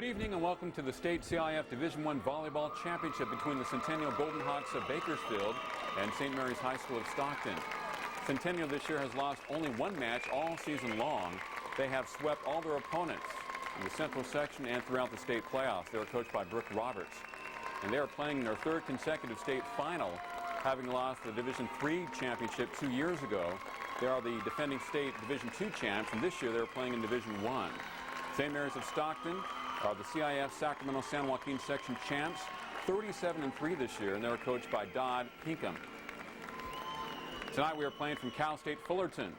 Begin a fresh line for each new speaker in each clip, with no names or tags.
Good evening and welcome to the State CIF Division I Volleyball Championship between the Centennial Golden Hawks of Bakersfield and St. Mary's High School of Stockton. Centennial this year has lost only one match all season long. They have swept all their opponents in the Central Section and throughout the state playoffs. They are coached by Brooke Roberts. And they are playing in their third consecutive state final, having lost the Division III championship 2 years ago. They are the defending state Division II champs, and this year they're playing in Division I. St. Mary's of Stockton are the CIF Sacramento San Joaquin Section champs, 37-3 this year, and they're coached by Dodd Pinkham. Tonight we are playing from Cal State Fullerton.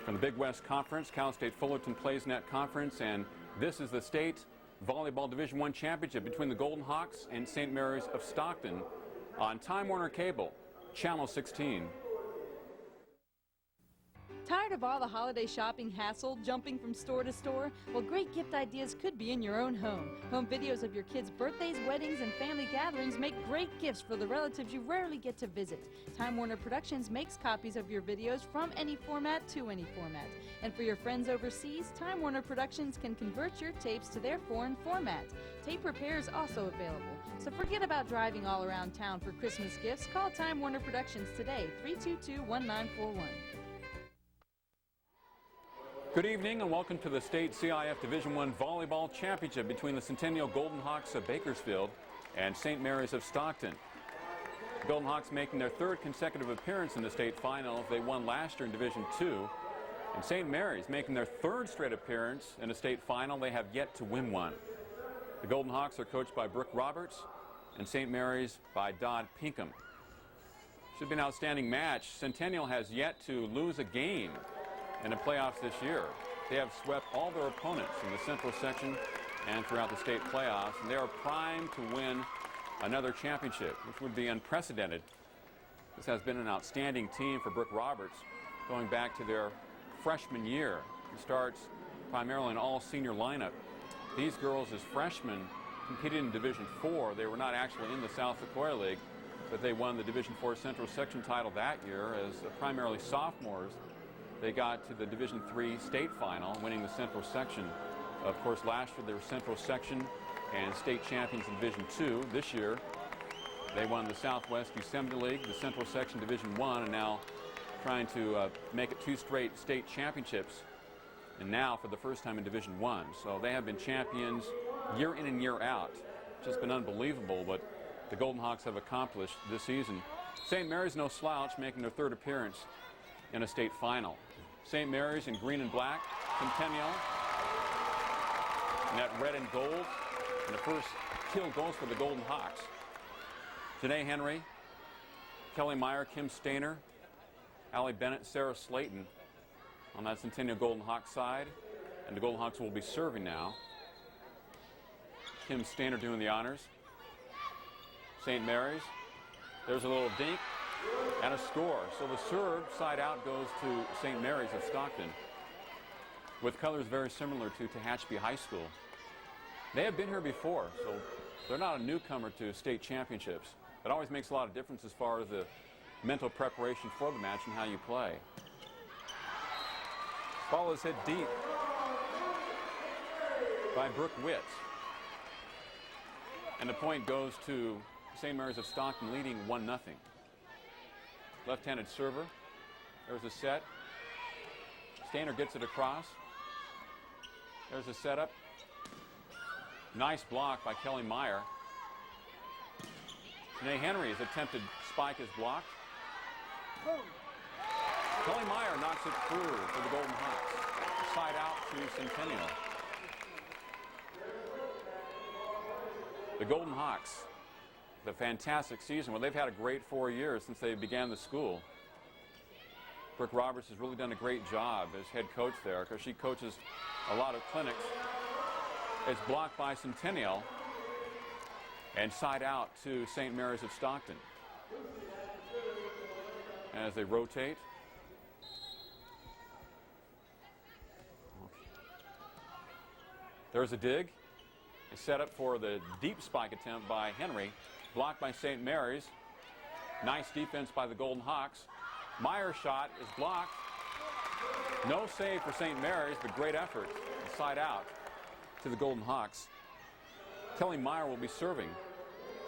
From the Big West Conference, Cal State Fullerton plays in that conference, and this is the state volleyball Division I championship between the Golden Hawks and St. Mary's of Stockton on Time Warner Cable, Channel 16.
Tired of all the holiday shopping hassle, jumping from store to store? Well, great gift ideas could be in your own home. Home videos of your kids' birthdays, weddings, and family gatherings make great gifts for the relatives you rarely get to visit. Time Warner Productions makes copies of your videos from any format to any format. And for your friends overseas, Time Warner Productions can convert your tapes to their foreign format. Tape repair is also available. So forget about driving all around town for Christmas gifts. Call Time Warner Productions today, 322-1941.
Good evening and welcome to the State CIF Division I Volleyball Championship between the Centennial Golden Hawks of Bakersfield and St. Mary's of Stockton. The Golden Hawks making their third consecutive appearance in the state finals. They won last year in Division II. And St. Mary's making their third straight appearance in a state final. They have yet to win one. The Golden Hawks are coached by Brooke Roberts and St. Mary's by Dodd Pinkham. Should be an outstanding match. Centennial has yet to lose a game in the playoffs this year. They have swept all their opponents in the Central Section and throughout the state playoffs, and they are primed to win another championship, which would be unprecedented. This has been an outstanding team for Brooke Roberts going back to their freshman year. It starts primarily an all-senior lineup. These girls as freshmen competed in Division IV. They were not actually in the South Sequoia League, but they won the Division IV Central Section title that year as primarily sophomores. They got to the Division III state final, winning the Central Section. Of course, last year they were Central Section and state champions in Division II. This year, they won the Southwest Yosemite League, the Central Section Division I, and now trying to make it 2 straight state championships, and now for the first time in Division I. So they have been champions year in and year out. It's just been unbelievable what the Golden Hawks have accomplished this season. St. Mary's no slouch, making their third appearance in a state final. St. Mary's in green and black, Centennial in that red and gold, and the first kill goes for the Golden Hawks. Janae Henry, Kelly Meyer, Kim Stainer, Allie Bennett, Sarah Slayton on that Centennial Golden Hawks side, and the Golden Hawks will be serving now. Kim Stainer doing the honors. St. Mary's, there's a little dink and a score. So the serve side out goes to St. Mary's of Stockton, with colors very similar to Tehachapi High School. They have been here before, so they're not a newcomer to state championships. It always makes a lot of difference as far as the mental preparation for the match and how you play. Ball is hit deep by Brooke Witt, and the point goes to St. Mary's of Stockton, leading 1-0. Left-handed server. There's a set. Stainer gets it across. There's a setup. Nice block by Kelly Meyer. Janae Henry's attempted spike is blocked. Kelly Meyer knocks it through for the Golden Hawks. Side out to Centennial. The Golden Hawks, the fantastic season. Well, they've had a great 4 years since they began the school. Brooke Roberts has really done a great job as head coach there because she coaches a lot of clinics. It's blocked by Centennial and side out to St. Mary's of Stockton. As they rotate. There's a dig. A setup for the deep spike attempt by Henry. Blocked by St. Mary's. Nice defense by the Golden Hawks. Meyer's shot is blocked. No save for St. Mary's, but great effort. Side out to the Golden Hawks. Kelly Meyer will be serving.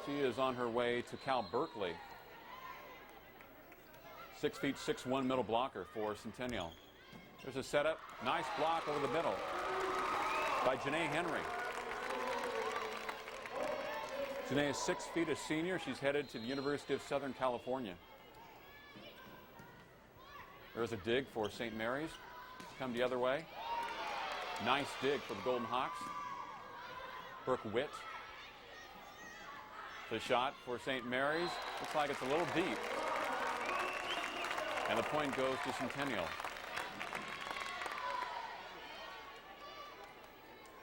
She is on her way to Cal Berkeley. 6 feet 6'1" middle blocker for Centennial. There's a setup. Nice block over the middle by Janae Henry. Janae is 6 feet, a senior. She's headed to the University of Southern California. There's a dig for St. Mary's. Come the other way. Nice dig for the Golden Hawks. Brooke Witt. The shot for St. Mary's. Looks like it's a little deep. And the point goes to Centennial.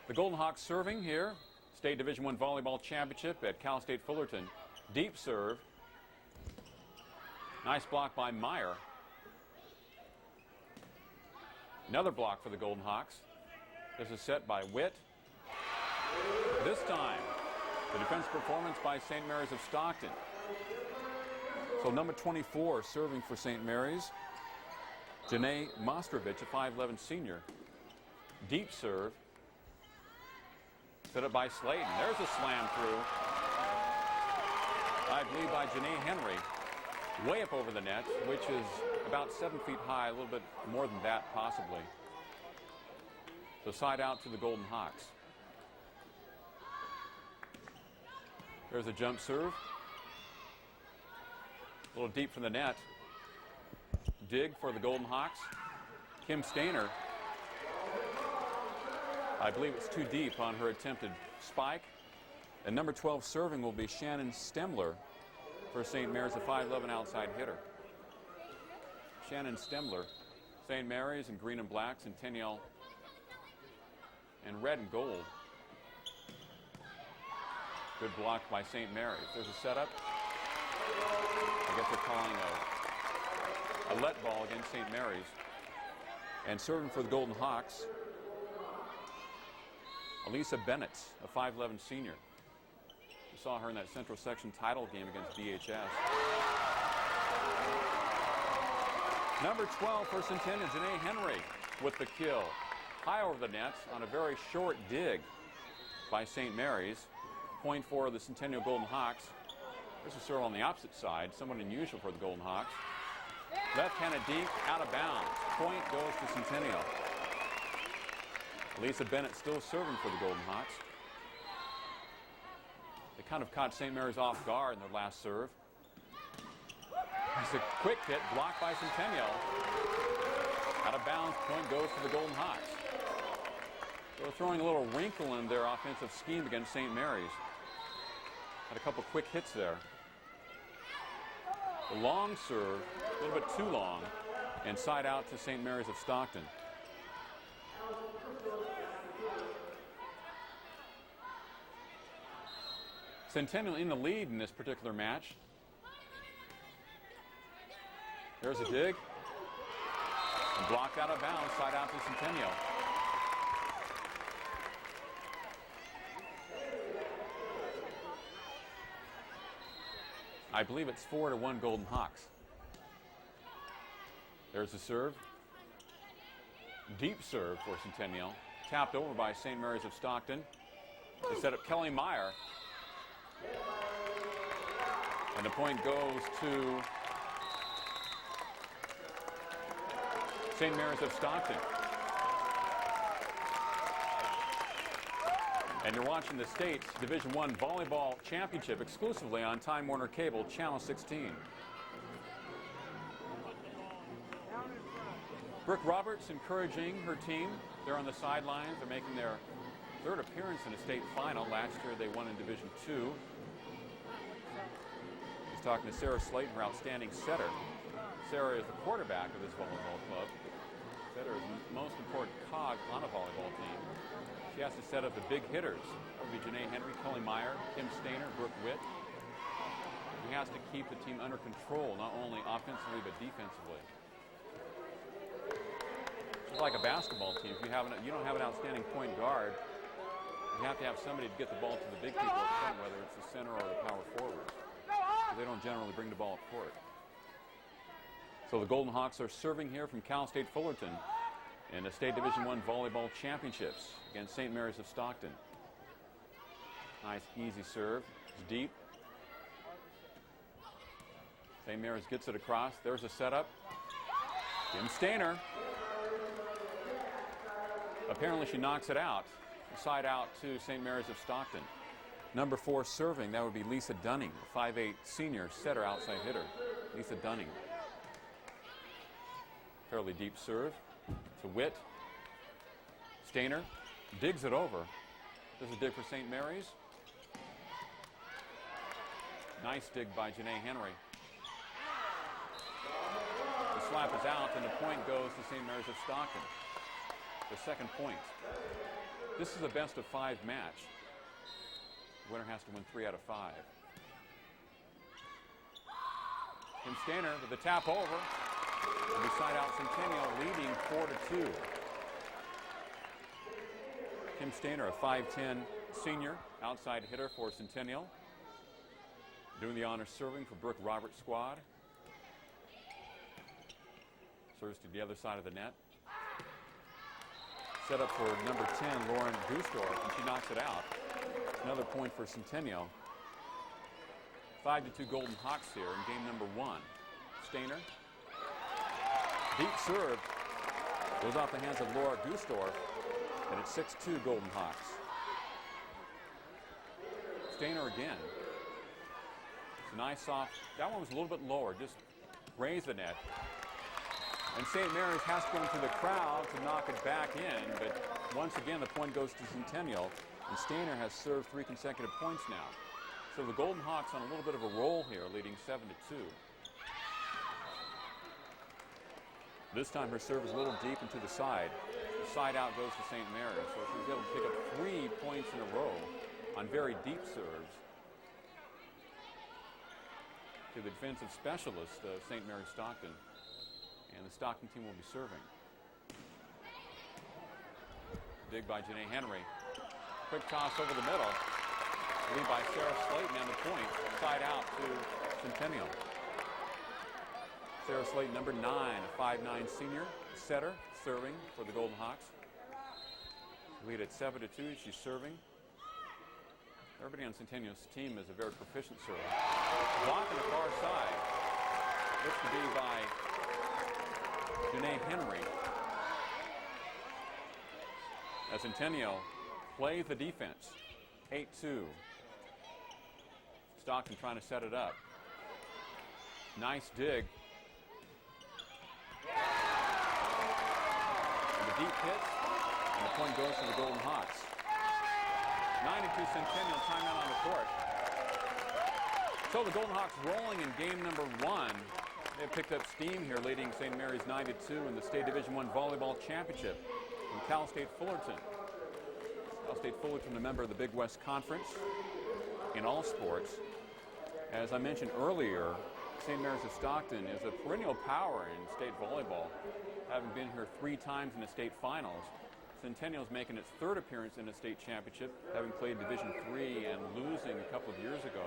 The Golden Hawks serving here. State Division I Volleyball Championship at Cal State Fullerton. Deep serve. Nice block by Meyer. Another block for the Golden Hawks. There's a set by Witt. This time, the defense performance by St. Mary's of Stockton. So number 24 serving for St. Mary's. Janae Mostrovich, a 5'11" senior. Deep serve. Set up by Slayton. There's a slam through. I believe by Janae Henry. Way up over the net, which is about 7 feet high, a little bit more than that possibly. So side out to the Golden Hawks. There's a jump serve. A little deep from the net. Dig for the Golden Hawks. Kim Stainer. I believe it's too deep on her attempted spike. And number 12 serving will be Shannon Stemler for St. Mary's, a 5'11" outside hitter. Shannon Stemler, St. Mary's in green and black, Centennial in red and gold. Good block by St. Mary's. There's a setup. I guess they're calling a let ball against St. Mary's. And serving for the Golden Hawks, Elisa Bennett, a 5'11" senior. You saw her in that Central Section title game against DHS. Number 12 for Centennial, Janae Henry with the kill. High over the net on a very short dig by St. Mary's. Point for the Centennial Golden Hawks. There's a serve on the opposite side, somewhat unusual for the Golden Hawks. Left-handed deep, out of bounds. Point goes to Centennial. Lisa Bennett still serving for the Golden Hawks. They kind of caught St. Mary's off guard in their last serve. It's a quick hit, blocked by Centennial. Out of bounds, point goes to the Golden Hawks. They're throwing a little wrinkle in their offensive scheme against St. Mary's. Had a couple quick hits there. The long serve, a little bit too long, and side out to St. Mary's of Stockton. Centennial in the lead in this particular match. There's a dig. And blocked out of bounds, side out to Centennial. I believe it's 4-1 Golden Hawks. There's a serve. Deep serve for Centennial. Tapped over by St. Mary's of Stockton. They set up Kelly Meyer. And the point goes to St. Mary's of Stockton. And you're watching the State's Division I Volleyball Championship exclusively on Time Warner Cable, Channel 16. Brooke Roberts encouraging her team. They're on the sidelines. They're making their third appearance in a state final. Last year they won in Division II. He's talking to Sarah Slayton, her outstanding setter. Sarah is the quarterback of this volleyball club. Setter is the most important cog on a volleyball team. She has to set up the big hitters. That would be Janae Henry, Kelly Meyer, Kim Stainer, Brooke Witt. He has to keep the team under control, not only offensively but defensively. It's like a basketball team. If you don't have an outstanding point guard, you have to have somebody to get the ball to the big people up front, whether it's the center or the power forwards. Because they don't generally bring the ball up court. So the Golden Hawks are serving here from Cal State Fullerton in the State Division I Volleyball Championships against St. Mary's of Stockton. Nice, easy serve. It's deep. St. Mary's gets it across. There's a setup. Kim Stainer. Apparently she knocks it out. Side out to St. Mary's of Stockton. Number 4 serving, that would be Lisa Dunning, 5'8" senior setter, outside hitter. Lisa Dunning. Fairly deep serve. To Witt. Stainer digs it over. This is a dig for St. Mary's. Nice dig by Janae Henry. The slap is out, and the point goes to St. Mary's of Stockton. The second point. This is a best-of-5 match. The winner has to win 3 out of 5. Kim Stainer with the tap over. And we side out Centennial, leading 4-2. Kim Stainer, a 5'10" senior, outside hitter for Centennial. Doing the honors serving for Brooke Roberts' squad. Serves to the other side of the net. Set up for number 10, Lauren Gustorf, and she knocks it out. Another point for Centennial. 5-2 Golden Hawks here in game number 1. Stainer. Deep serve. Goes off the hands of Laura Gustorf, and it's 6-2 Golden Hawks. Stainer again. It's a nice soft. That one was a little bit lower, just raised the net. And St. Mary's has to go into the crowd to knock it back in, but once again the point goes to Centennial, and Stainer has served 3 consecutive points now. So the Golden Hawks on a little bit of a roll here, leading 7-2. This time her serve is a little deep into the side. The side out goes to St. Mary's, so she was able to pick up 3 points in a row on very deep serves. To the defensive specialist, St. Mary's Stockton. And the Stockton team will be serving. Dig by Janae Henry. Quick toss over the middle. Lead by Sarah Slayton, and the point side out to Centennial. Sarah Slayton, number 9, a 5'9" senior setter, serving for the Golden Hawks. Lead at 7-2. She's serving. Everybody on Centennial's team is a very proficient server. Block on the far side. Looks to be by Janae Henry. As Centennial plays the defense. 8-2. Stockton trying to set it up. Nice dig. And the deep hit. And the point goes to the Golden Hawks. 9-2 Centennial, timeout on the court. So the Golden Hawks rolling in game number 1. They've picked up steam here, leading St. Mary's 9-2 in the State Division I Volleyball Championship from Cal State Fullerton. Cal State Fullerton, a member of the Big West Conference in all sports. As I mentioned earlier, St. Mary's of Stockton is a perennial power in state volleyball, having been here 3 times in the state finals. Centennial is making its 3rd appearance in the state championship, having played Division III and losing a couple of years ago.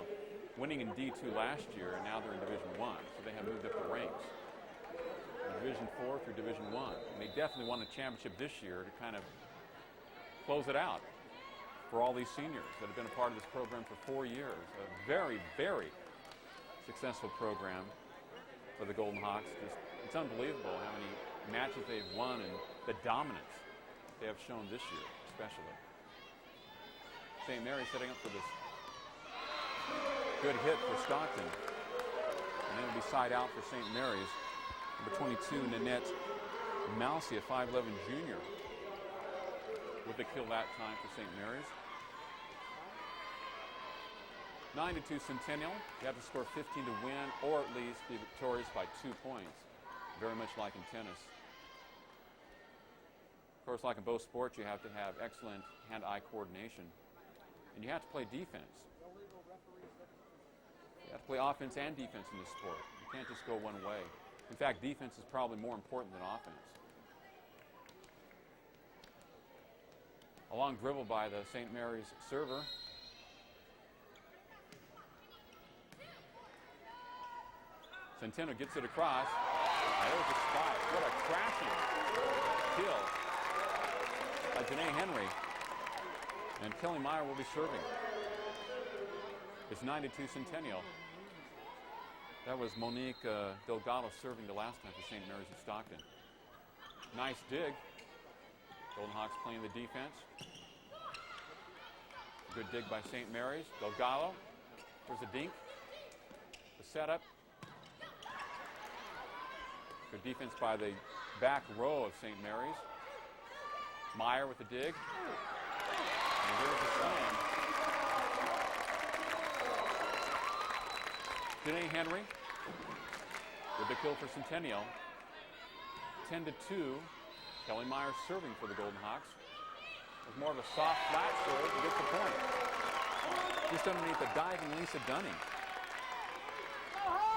Winning in D2 last year, and now they're in Division I, so they have moved up the ranks. From Division 4 through Division I. And they definitely won a championship this year to kind of close it out for all these seniors that have been a part of this program for 4 years. A very, very successful program for the Golden Hawks. It's unbelievable how many matches they've won and the dominance they have shown this year, especially. St. Mary's setting up for this good hit for Stockton. And then it'll be side out for St. Mary's. Number 22, Nanette Mousy, a 5'11" junior. With the kill that time for St. Mary's. 9-2 Centennial. You have to score 15 to win, or at least be victorious by 2 points. Very much like in tennis. Of course, like in both sports, you have to have excellent hand-eye coordination. And you have to play defense. You have to play offense and defense in this sport. You can't just go one way. In fact, defense is probably more important than offense. A long dribble by the St. Mary's server. Centennial gets it across. There's a spike. What a crashing kill by Janae Henry. And Kelly Meyer will be serving. It's 92 Centennial. That was Monique Delgado serving the last time for St. Mary's of Stockton. Nice dig. Golden Hawks playing the defense. Good dig by St. Mary's. Delgado. There's a dink. The setup. Good defense by the back row of St. Mary's. Meyer with the dig. And here's the slam. Janae Henry with the kill for Centennial. 10-2. Kelly Meyer serving for the Golden Hawks. It was more of a soft, flat serve to get the point. Just underneath the diving Lisa Dunning.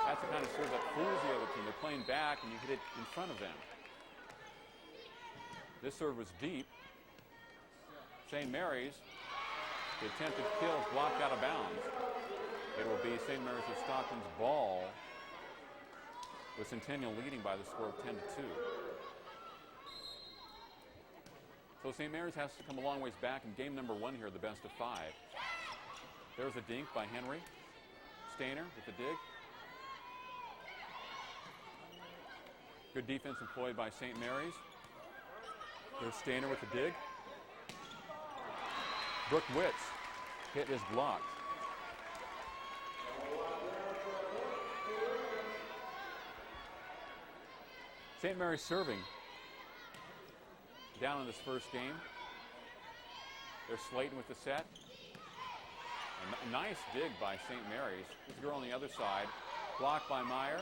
That's the kind of serve that fools the other team. They're playing back and you hit it in front of them. This serve was deep. St. Mary's, the attempted kill is blocked out of bounds. It will be St. Mary's of Stockton's ball, with Centennial leading by the score of 10-2. So St. Mary's has to come a long ways back in game number 1 here, the best of 5. There's a dink by Henry. Stainer with the dig. Good defense employed by St. Mary's. There's Stainer with the dig. Brooke Witts. Hit is blocked. St. Mary's serving down in this first game. There's Slayton with the set. A nice dig by St. Mary's. This girl on the other side. Blocked by Meyer.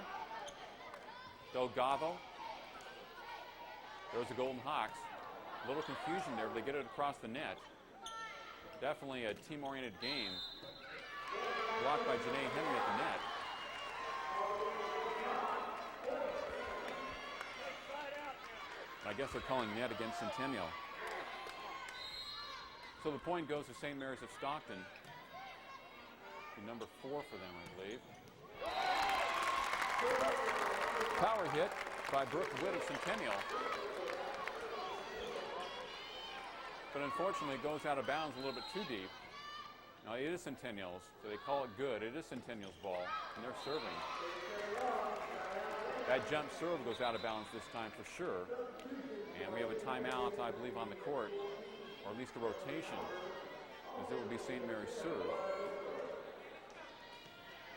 Delgado. There's the Golden Hawks. A little confusion there, but they get it across the net. Definitely a team-oriented game. Blocked by Janae Henry at the net. I guess they're calling net against Centennial. So the point goes to St. Mary's of Stockton. Number 4 for them, I believe. Power hit by Brooke Witt of Centennial. But unfortunately, it goes out of bounds a little bit too deep. Now, it is Centennial's, so they call it good. It is Centennial's ball, and they're serving. That jump serve goes out of bounds this time for sure. And we have a timeout, I believe, on the court, or at least a rotation, as it would be St. Mary's serve.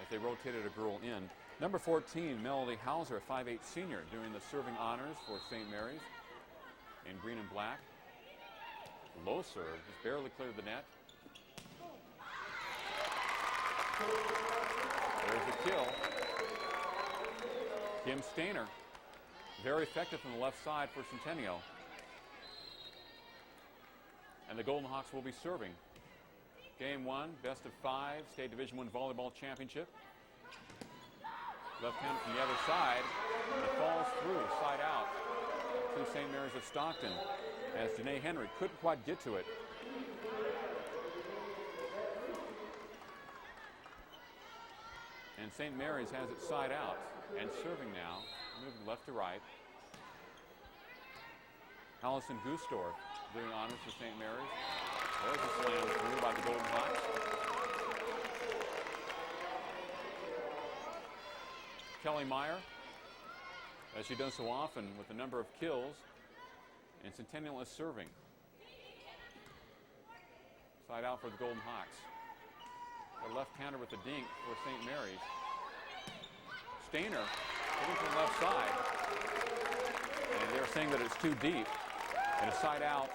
If they rotated a girl in. Number 14, Melody Hauser, a 5'8" senior, doing the serving honors for St. Mary's in green and black. Low serve, just barely cleared the net. There's the kill. Kim Stainer, very effective from the left side for Centennial. And the Golden Hawks will be serving. Game 1, best of 5, State Division I Volleyball Championship. Left hand from the other side. It falls through, side out to St. Mary's of Stockton, as Janae Henry couldn't quite get to it. And St. Mary's has it side out and serving now, moving left to right. Allison Gustorf doing honors for St. Mary's. There's a slam through by the Golden Hawks. Kelly Meyer, as she does so often with a number of kills, and Centennial is serving. Side out for the Golden Hawks. The left-hander with the dink for St. Mary's. Stainer hitting from the left side. And they're saying that it's too deep. And a side out.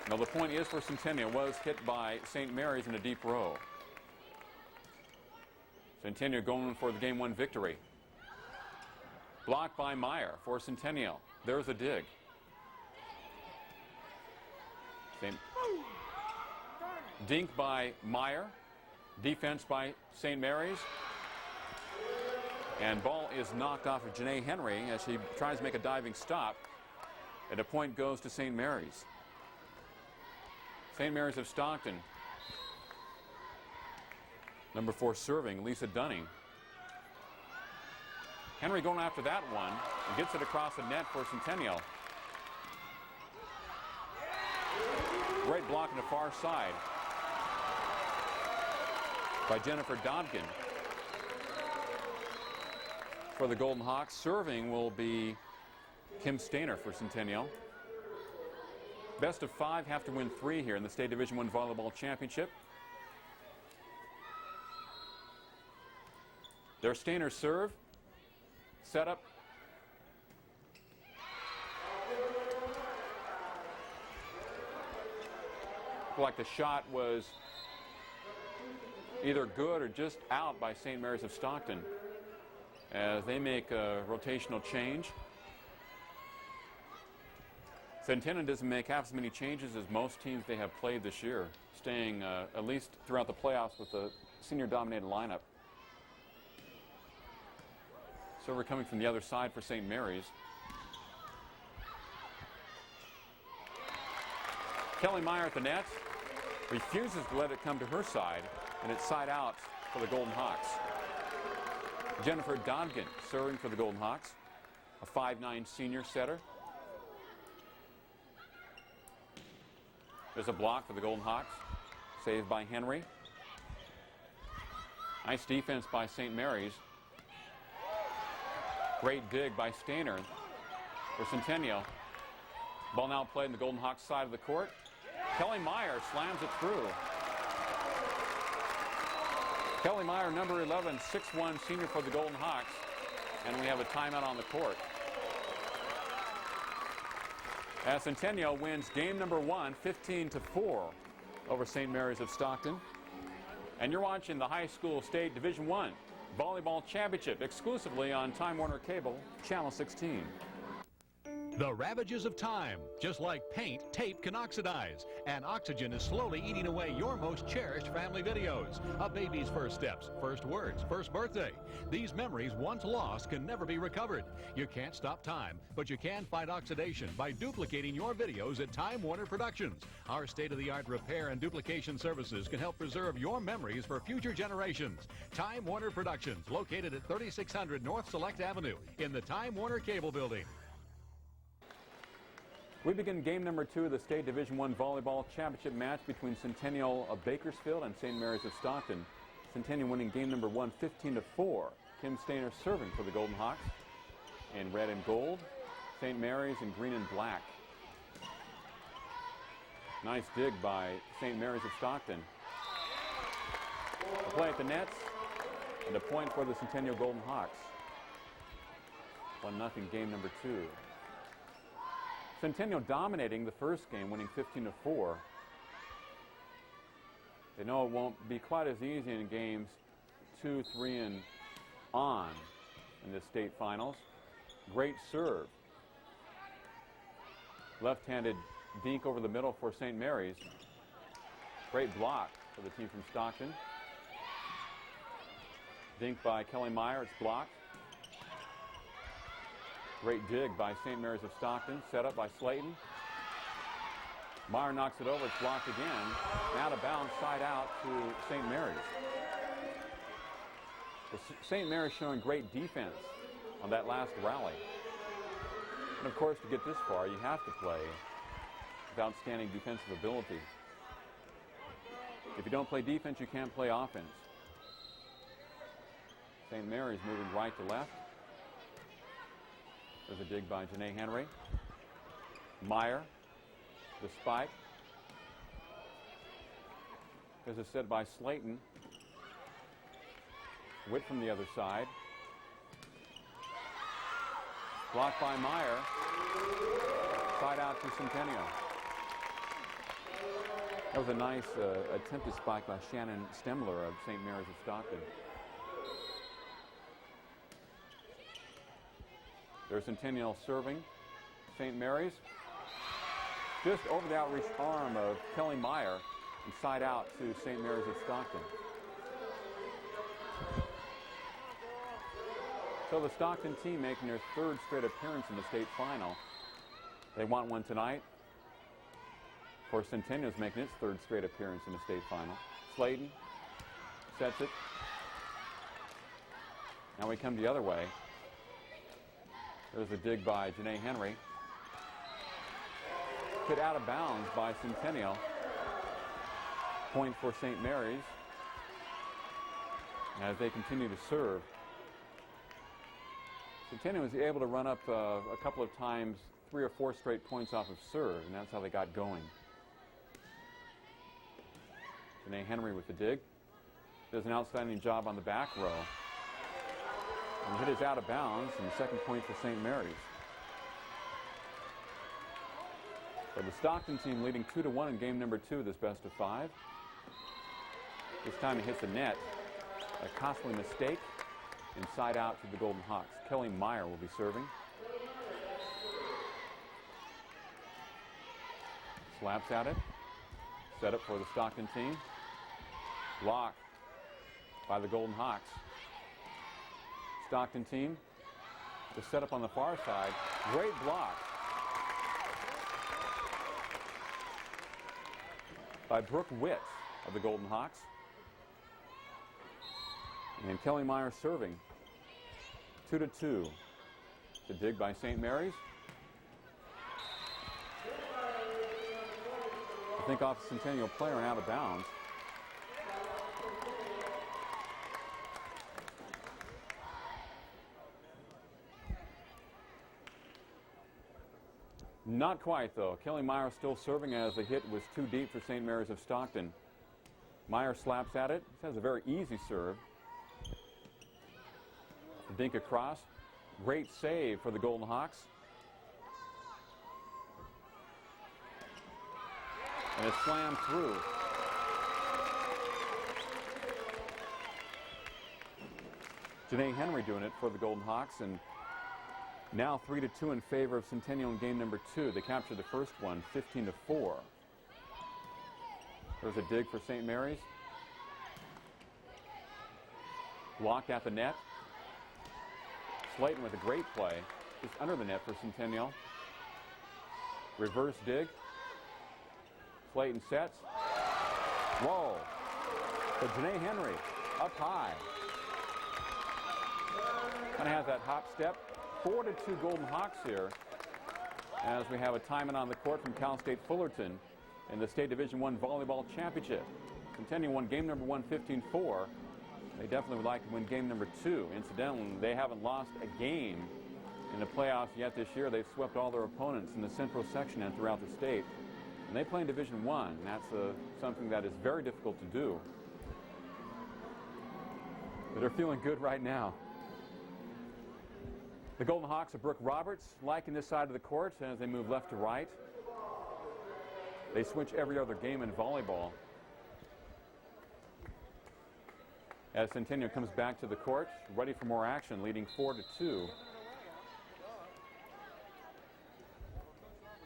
Now the point is for Centennial was hit by St. Mary's in a deep row. Centennial going for the Game 1 victory. Blocked by Meyer for Centennial. There's a dig. Dink by Meyer. Defense by St. Mary's. And ball is knocked off of Janae Henry as she tries to make a diving stop. And a point goes to St. Mary's. St. Mary's of Stockton. Number 4 serving, Lisa Dunning. Henry going after that one and gets it across the net for Centennial. Great block on the far side by Jennifer Dodkin. For the Golden Hawks, serving will be Kim Stainer for Centennial. Best of 5 have to win 3 here in the State Division I Volleyball Championship. Their Stainer serve. Set up. Like the shot was either good or just out by St. Mary's of Stockton as they make a rotational change. Centennial doesn't make half as many changes as most teams they have played this year, staying at least throughout the playoffs with a senior-dominated lineup. So we're coming from the other side for St. Mary's. Kelly Meyer at the net, refuses to let it come to her side, and it's side out for the Golden Hawks. Jennifer Dodkin serving for the Golden Hawks, a 5'9" senior setter. There's a block for the Golden Hawks, saved by Henry. Nice defense by St. Mary's. Great dig by Stainer for Centennial. Ball now played in the Golden Hawks side of the court. Kelly Meyer slams it through. Kelly Meyer, number 11, 6'1" senior for the Golden Hawks. And we have a timeout on the court. As Centennial wins game number 1, 15-4 over St. Mary's of Stockton. And you're watching the High School State Division I Volleyball Championship exclusively on Time Warner Cable, Channel 16.
The ravages of time. Just like paint, tape can oxidize, and oxygen is slowly eating away your most cherished family videos. A baby's first steps, first words, first birthday. These memories, once lost, can never be recovered. You can't stop time, but you can fight oxidation by duplicating your videos at Time Warner Productions. Our state-of-the-art repair and duplication services can help preserve your memories for future generations. Time Warner Productions, located at 3600 North Select Avenue in the Time Warner Cable Building.
We begin game number 2 of the State Division I Volleyball Championship match between Centennial of Bakersfield and St. Mary's of Stockton. Centennial winning game number 1, 15-4. Kim Stainer serving for the Golden Hawks in red and gold. St. Mary's in green and black. Nice dig by St. Mary's of Stockton. A play at the nets and a point for the Centennial Golden Hawks. 1-0 game number 2. Centennial dominating the first game, winning 15-4. They know it won't be quite as easy in games 2, 3, and on in the state finals. Great serve. Left-handed dink over the middle for St. Mary's. Great block for the team from Stockton. Dink by Kelly Meyer, it's blocked. Great dig by St. Mary's of Stockton, set up by Slayton. Meyer knocks it over, it's blocked again. Out of bounds, side out to St. Mary's. St. Mary's showing great defense on that last rally. And of course, to get this far, you have to play with outstanding defensive ability. If you don't play defense, you can't play offense. St. Mary's moving right to left. There's a dig by Janae Henry. Meyer, the spike. There's a set by Slayton. Witt from the other side. Blocked by Meyer. Side out to Centennial. That was a nice attempted spike by Shannon Stemler of St. Mary's of Stockton. There's Centennial serving. St. Mary's just over the outreach arm of Kelly Meyer and side out to St. Mary's of Stockton. So the Stockton team making their third straight appearance in the state final. They want one tonight. Of course, Centennial's making its third straight appearance in the state final. Slayton sets it. Now we come the other way. There's a dig by Janae Henry. Hit out of bounds by Centennial. Point for St. Mary's as they continue to serve. Centennial was able to run up a couple of times, 3 or 4 straight points off of serve, and that's how they got going. Janae Henry with the dig. Does an outstanding job on the back row. And the hit is out of bounds, and the second point for St. Mary's. So the Stockton team leading 2-1 in game number 2 of this best of 5. This time he hits the net. A costly mistake. Inside out to the Golden Hawks. Kelly Meyer will be serving. Slaps at it. Set up for the Stockton team. Block by the Golden Hawks. Stockton team. The setup on the far side. Great block by Brooke Witt of the Golden Hawks. And Kelly Meyer serving. 2-2. The dig by St. Mary's. I think off the Centennial player and out of bounds. Not quite, though. Kelly Meyer still serving as the hit was too deep for St. Mary's of Stockton. Meyer slaps at it. This has a very easy serve. Dink across. Great save for the Golden Hawks. And a slam through. Janae Henry doing it for the Golden Hawks, and now 3-2 in favor of Centennial in game number 2. They captured the first one, 15-4. There's a dig for St. Mary's. Blocked at the net. Slayton with a great play, just under the net for Centennial. Reverse dig. Slayton sets. Whoa. So Janae Henry up high. Kind of has that hop step. 4-2 Golden Hawks here as we have a timeout on the court from Cal State Fullerton in the State Division I Volleyball Championship. Centennial won game number 1, 15-4. They definitely would like to win game number 2. Incidentally, they haven't lost a game in the playoffs yet this year. They've swept all their opponents in the Central section and throughout the state. And they play in Division I, and that's something that is very difficult to do. But they're feeling good right now. The Golden Hawks of Brooke Roberts liking this side of the court as they move left to right. They switch every other game in volleyball. As Centennial comes back to the court, ready for more action, leading 4-2.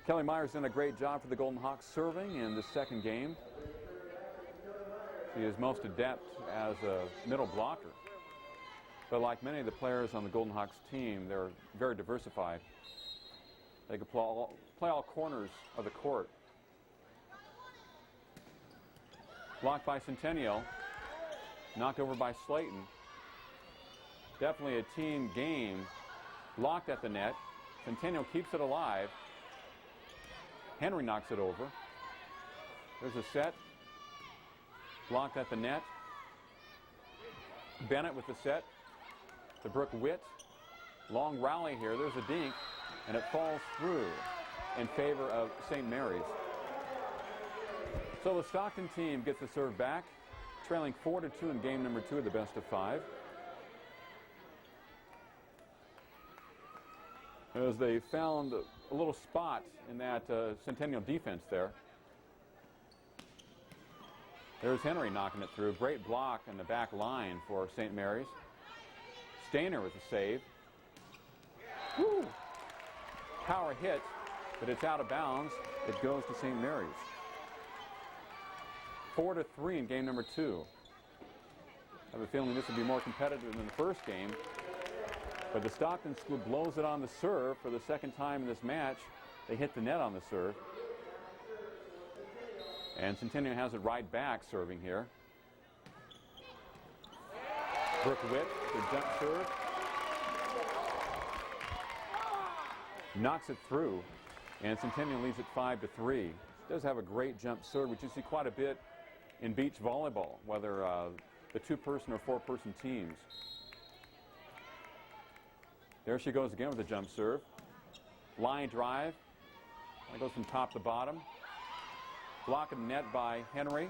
Kelly Meyer's done a great job for the Golden Hawks serving in the second game. She is most adept as a middle blocker. But like many of the players on the Golden Hawks team, they're very diversified. They can play all corners of the court. Blocked by Centennial. Knocked over by Slayton. Definitely a team game. Blocked at the net. Centennial keeps it alive. Henry knocks it over. There's a set. Blocked at the net. Bennett with the set. To Brooke Witt. Long rally here. There's a dink. And it falls through in favor of St. Mary's. So the Stockton team gets the serve back, trailing 4-2 in game number 2 of the best of 5. As they found a little spot in that Centennial defense there. There's Henry knocking it through. Great block in the back line for St. Mary's. Stainer with the save. Woo! Power hit, but it's out of bounds. It goes to St. Mary's. 4-3 in game number 2. I have a feeling this will be more competitive than the first game. But the Stockton school blows it on the serve for the second time in this match. They hit the net on the serve. And Centennial has it right back serving here. Brooke Witt, the jump serve. knocks it through, and Centennial leads it 5-3. Does have a great jump serve, which you see quite a bit in beach volleyball, whether the two-person or four-person teams. There she goes again with a jump serve. Line drive. That goes from top to bottom. Block of the net by Henry.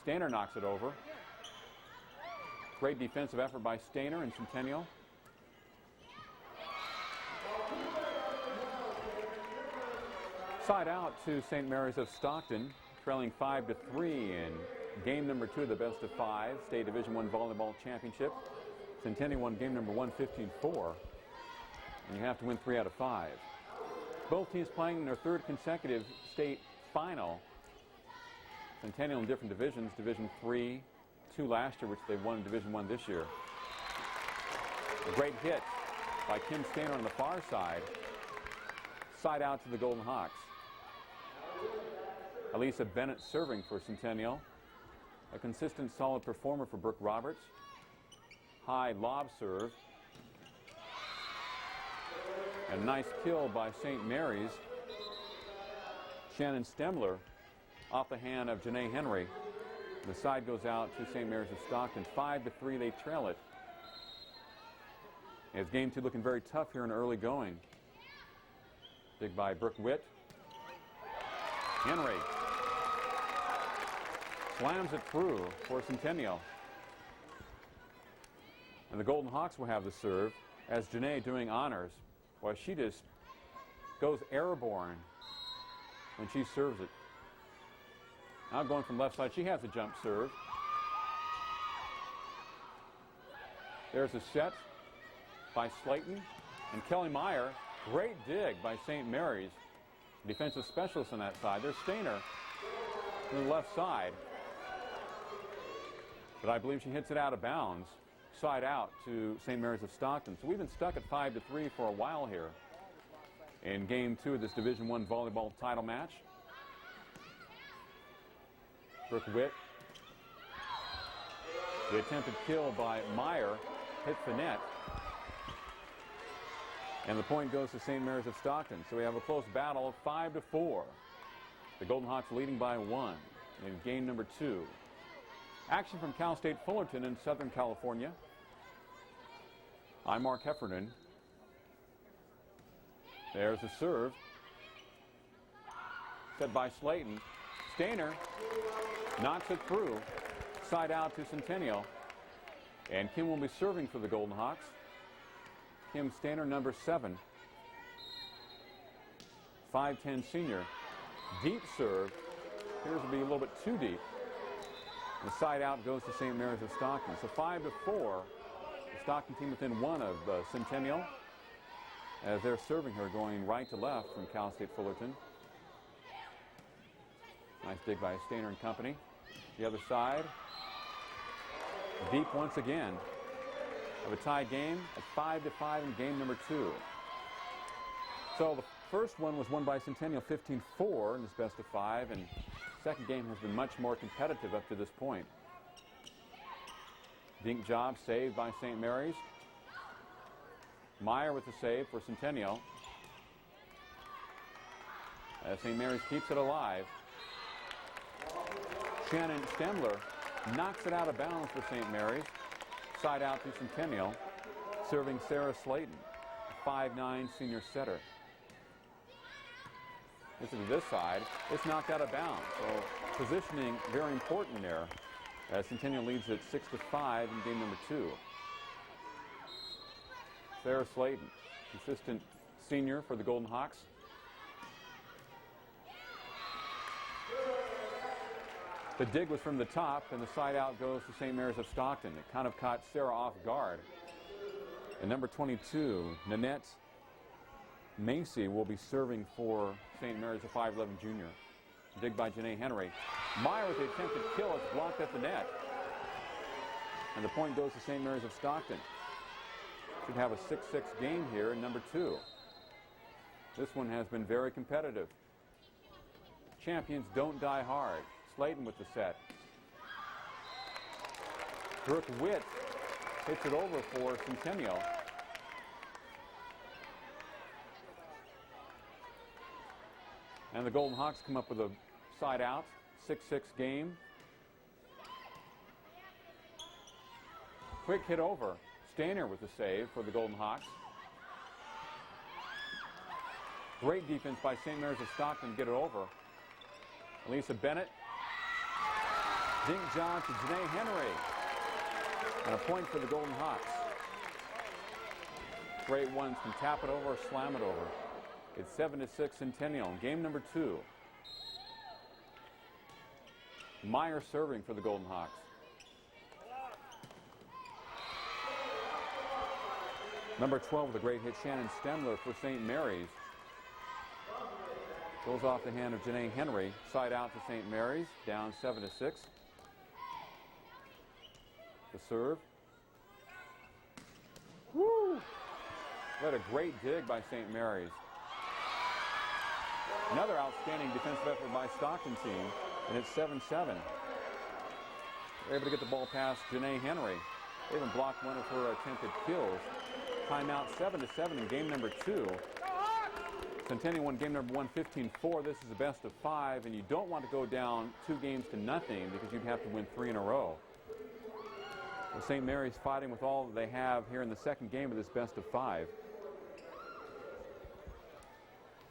Stainer knocks it over. Great defensive effort by Stainer and Centennial. Side out to St. Mary's of Stockton, trailing 5-3 in game number 2 of the best of 5 State Division I Volleyball Championship. Centennial won game number 1 15-4, and you have to win 3 out of 5. Both teams playing in their 3rd consecutive state final. Centennial in different divisions, Division 3, 2 last year, which they won in Division 1 this year. A great hit by Kim Stainer on the far side. Side out to the Golden Hawks. Elisa Bennett serving for Centennial. A consistent, solid performer for Brooke Roberts. High lob serve. And a nice kill by St. Mary's. Shannon Stemler off the hand of Janae Henry. The side goes out to St. Mary's of Stockton. 5-3, they trail it. As game 2 looking very tough here in early going. Dig by Brooke Witt. Henry slams it through for Centennial. And the Golden Hawks will have the serve as Janae doing honors. Well, she just goes airborne when she serves it. Now going from left side, she has a jump serve. There's a set by Slayton and Kelly Meyer. Great dig by St. Mary's. Defensive specialist on that side. There's Stainer to the left side. But I believe she hits it out of bounds. Side out to St. Mary's of Stockton. So we've been stuck at 5-3 for a while here in game 2 of this Division I volleyball title match. Brooke Witt. The attempted kill by Meyer hits the net. And the point goes to St. Mary's of Stockton. So we have a close battle of 5-4. The Golden Hawks leading by 1 in game number 2. Action from Cal State Fullerton in Southern California. I'm Mark Heffernan. There's a serve. Set by Slayton. Stainer knocks it through. Side out to Centennial. And Kim will be serving for the Golden Hawks. Kim Stainer, number 7. 5'10" senior. Deep serve. Appears to be a little bit too deep. The side out goes to St. Mary's of Stockton. So 5-4. The Stockton team within 1 of Centennial as they're serving her going right to left from Cal State Fullerton. Nice dig by Stainer and company. The other side. Deep once again. Of a tie game at 5-5 in game number 2. So the first one was won by Centennial 15-4 in this best of 5, and the second game has been much more competitive up to this point. Dink job saved by St. Mary's. Meyer with the save for Centennial. As St. Mary's keeps it alive. Shannon Stemler knocks it out of bounds for St. Mary's. Side out to Centennial, serving Sarah Slayton, 5'9" senior setter. This is this side. It's knocked out of bounds. So positioning very important there as Centennial leads at 6-5 in game number 2. Sarah Slayton, consistent senior for the Golden Hawks. The dig was from the top, and the side out goes to St. Mary's of Stockton. It kind of caught Sarah off guard. And number 22, Nanette Macy, will be serving for St. Mary's, a 5'11" junior. Dig by Janae Henry. Meyer with the attempted kill. It's blocked at the net. And the point goes to St. Mary's of Stockton. Should have a 6-6 game here in number 2. This one has been very competitive. Champions don't die hard. Slayton with the set. Brooke Witt hits it over for Centennial. And the Golden Hawks come up with a side out, 6-6 game. Quick hit over. Stainer with the save for the Golden Hawks. Great defense by St. Mary's of Stockton to get it over. Elisa Bennett. Ding John to Janae Henry. And a point for the Golden Hawks. Great ones can tap it over or slam it over. It's 7-6 Centennial in game number 2. Meyer serving for the Golden Hawks. Number 12 with a great hit, Shannon Stemler for St. Mary's. Goes off the hand of Janae Henry. Side out to St. Mary's, down 7-6. The serve. Woo! What a great dig by St. Mary's. Another outstanding defensive effort by Stockton team, and it's 7-7. They're able to get the ball past Janae Henry. They even blocked one of her attempted kills. Timeout 7-7 in game number 2. Centennial won game number 1, 15-4. This is the best of 5, and you don't want to go down 2 games to nothing because you'd have to win 3 in a row. Well, St. Mary's fighting with all that they have here in the second game of this best of 5.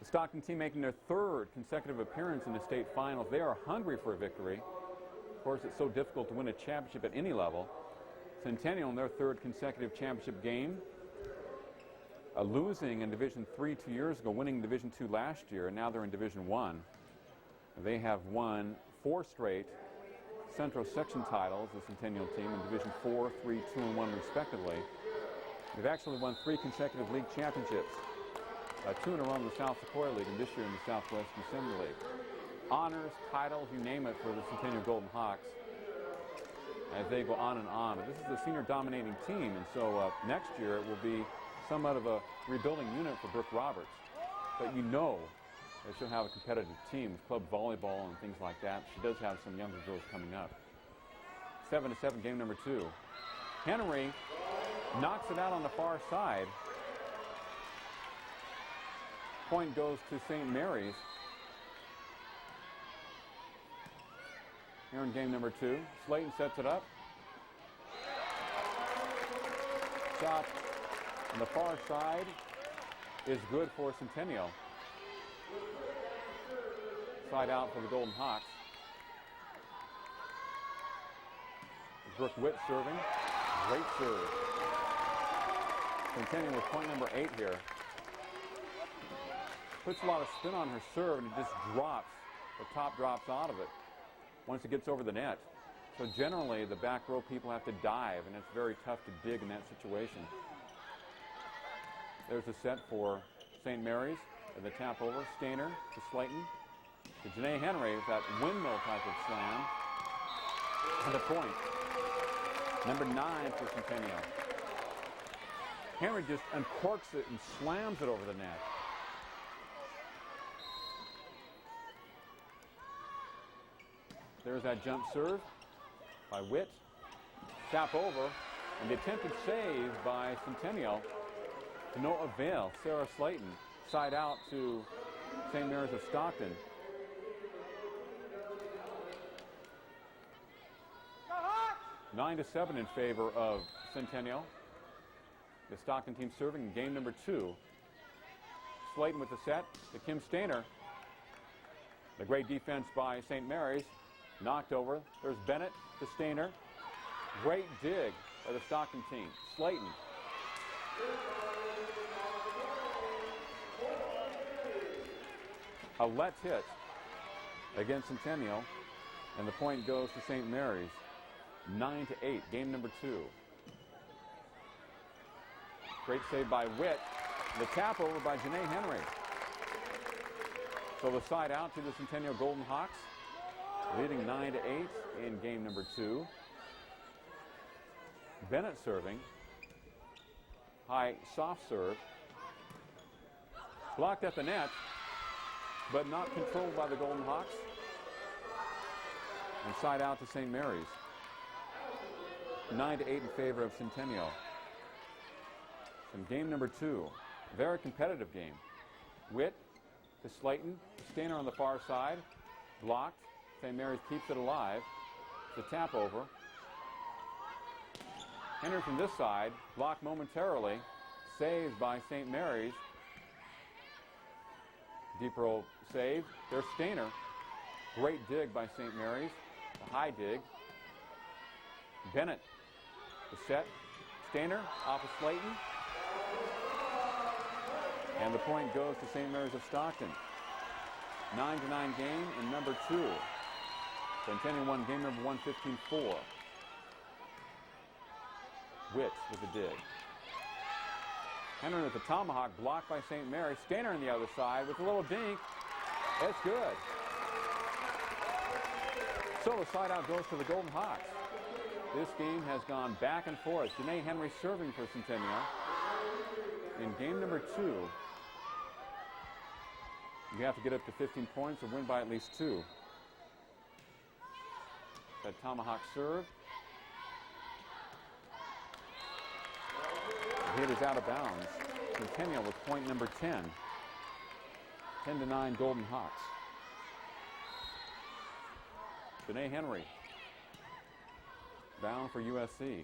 The Stockton team making their 3rd consecutive appearance in the state finals. They are hungry for a victory. Of course, it's so difficult to win a championship at any level. Centennial in their 3rd consecutive championship game. Losing in Division 3 2 years ago, winning Division 2 last year, and now they're in Division 1. They have won 4 straight Central Section titles, the Centennial team, in Division 4, 3, 2, and 1 respectively. They've actually won 3 consecutive league championships, 2 in a row in the South Sequoia League, and this year in the Southwest Assembly League. Honors, titles, you name it, for the Centennial Golden Hawks as they go on and on. But this is a senior dominating team, and so next year it will be somewhat of a rebuilding unit for Brooke Roberts. But you know that she'll have a competitive team with club volleyball and things like that. She does have some younger girls coming up. 7-7 game number 2. Henry knocks it out on the far side. Point goes to St. Mary's. Here in game number 2. Slayton sets it up. Shot on the far side is good for Centennial. Side out for the Golden Hawks. Brooke Witt serving. Great serve. Centennial with point number 8 here. Puts a lot of spin on her serve, and it just drops. The top drops out of it once it gets over the net. So generally, the back row people have to dive, and it's very tough to dig in that situation. There's a set for St. Mary's. The tap over. Stainer to Slayton. To Janae Henry with that windmill type of slam. And a point. Number 9 for Centennial. Henry just uncorks it and slams it over the net. There's that jump serve by Witt. Tap over. And the attempted save by Centennial to no avail. Sarah Slayton. Side out to St. Mary's of Stockton. 9-7 in favor of Centennial. The Stockton team serving in game number 2. Slayton with the set to Kim Stainer. The great defense by St. Mary's. Knocked over. There's Bennett to Stainer. Great dig by the Stockton team. Slayton. A let's hit against Centennial, and the point goes to St. Mary's. 9-8, game number 2. Great save by Witt. The tap over by Janae Henry. So the side out to the Centennial Golden Hawks, leading 9-8 in game number 2. Bennett serving. High soft serve. Blocked at the net, but not controlled by the Golden Hawks. And side out to St. Mary's. 9-8 in favor of Centennial. In game number 2, very competitive game. Witt to Slayton. Stainer on the far side. Blocked. St. Mary's keeps it alive. The tap over. Henry from this side. Blocked momentarily. Saved by St. Mary's. Deep roll save. There's Stainer. Great dig by St. Mary's. A high dig. Bennett. The set. Stainer off of Slayton. And the point goes to St. Mary's of Stockton. 9-9 game in number 2. Centennial won game number 1, 15-4. Witt with the dig. Henry with the tomahawk, blocked by St. Mary's. Stainer on the other side with a little dink. It's good. So the side out goes to the Golden Hawks. This game has gone back and forth. Janae Henry serving for Centennial. In game number 2, you have to get up to 15 points or win by at least 2. That tomahawk serve. The hit is out of bounds. Centennial with point number 10. 10-9 Golden Hawks. Janae Henry. Bound for USC.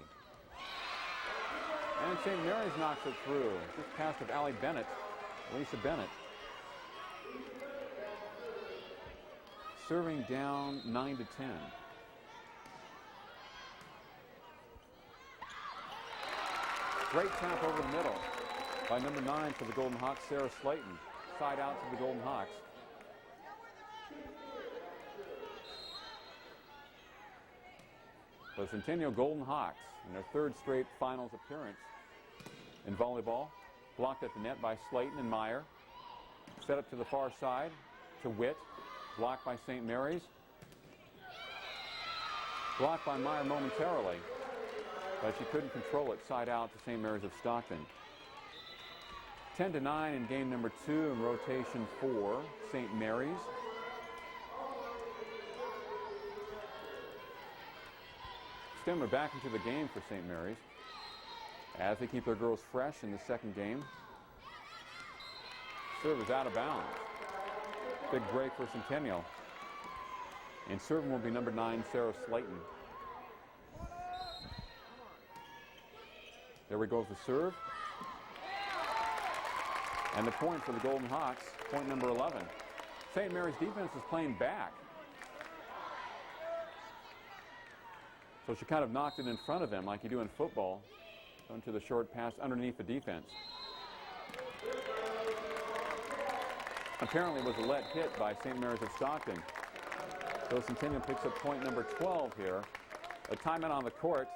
And St. Mary's knocks it through. Just pass of Allie Bennett. Lisa Bennett. Serving down 9-10. Great tap over the middle by number 9 for the Golden Hawks, Sarah Slayton. Side out to the Golden Hawks. The Centennial Golden Hawks in their 3rd straight finals appearance in volleyball. Blocked at the net by Slayton and Meyer. Set up to the far side to Witt. Blocked by St. Mary's. Blocked by Meyer momentarily, but she couldn't control it. Side out to St. Mary's of Stockton. 10-9 in game number 2 in rotation 4, St. Mary's. Stemmer back into the game for St. Mary's as they keep their girls fresh in the 2nd game. Serve is out of bounds. Big break for Centennial. And serving will be number 9, Sarah Slayton. There we go with the serve. And the point for the Golden Hawks, point number 11. St. Mary's defense is playing back. So she kind of knocked it in front of them like you do in football. Going to the short pass underneath the defense. Apparently it was a let hit by St. Mary's of Stockton. So Centennial picks up point number 12 here. A timeout on the court.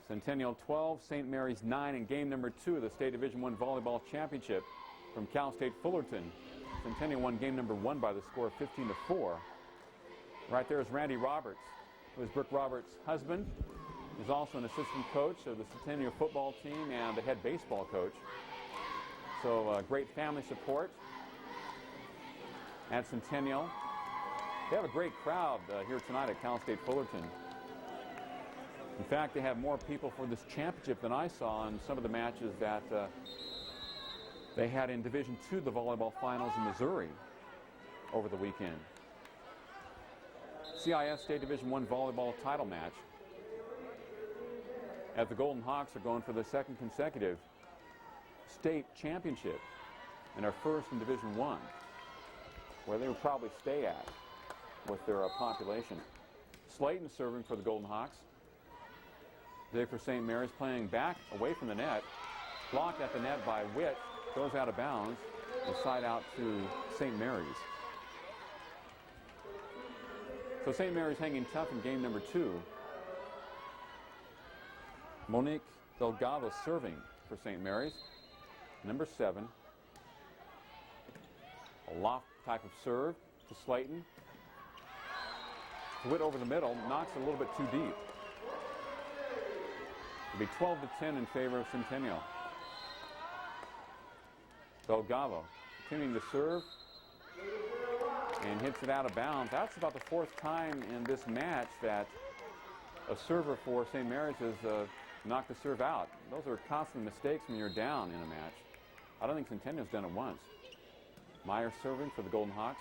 Centennial 12, St. Mary's 9 in game number 2 of the State Division I Volleyball Championship from Cal State Fullerton. Centennial won game number 1 by the score of 15-4. Right there is Randy Roberts, who is Brooke Roberts' husband. He's also an assistant coach of the Centennial football team and the head baseball coach. So great family support at Centennial. They have a great crowd here tonight at Cal State Fullerton. In fact, they have more people for this championship than I saw in some of the matches that they had in Division II, the volleyball finals in Missouri over the weekend. CIS State Division I volleyball title match. As the Golden Hawks are going for the 2nd consecutive state championship and are 1st in Division I, where they would probably stay at with their population. Slayton serving for the Golden Hawks. Dig for St. Mary's, playing back away from the net. Blocked at the net by Witt. Goes out of bounds and side out to St. Mary's. So St. Mary's hanging tough in game number 2. Monique Delgado serving for St. Mary's. Number 7. A loft type of serve to Slayton. Witt over the middle, knocks it a little bit too deep. It'll be 12-10 in favor of Centennial. Delgado continuing to serve and hits it out of bounds. That's about the 4th time in this match that a server for St. Mary's has knocked the serve out. Those are costly mistakes when you're down in a match. I don't think Centennial's done it once. Meyer serving for the Golden Hawks.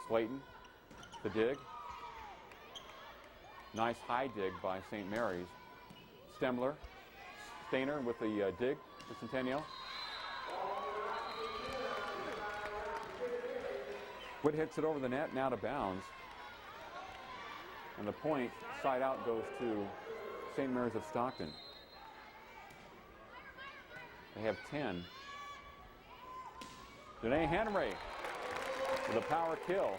Slayton, the dig. Nice high dig by St. Mary's. Stemler, Stainer with the dig for Centennial. Witt hits it over the net and out of bounds. And the point, side out, goes to St. Mary's of Stockton. They have 10. Janae Henry with a power kill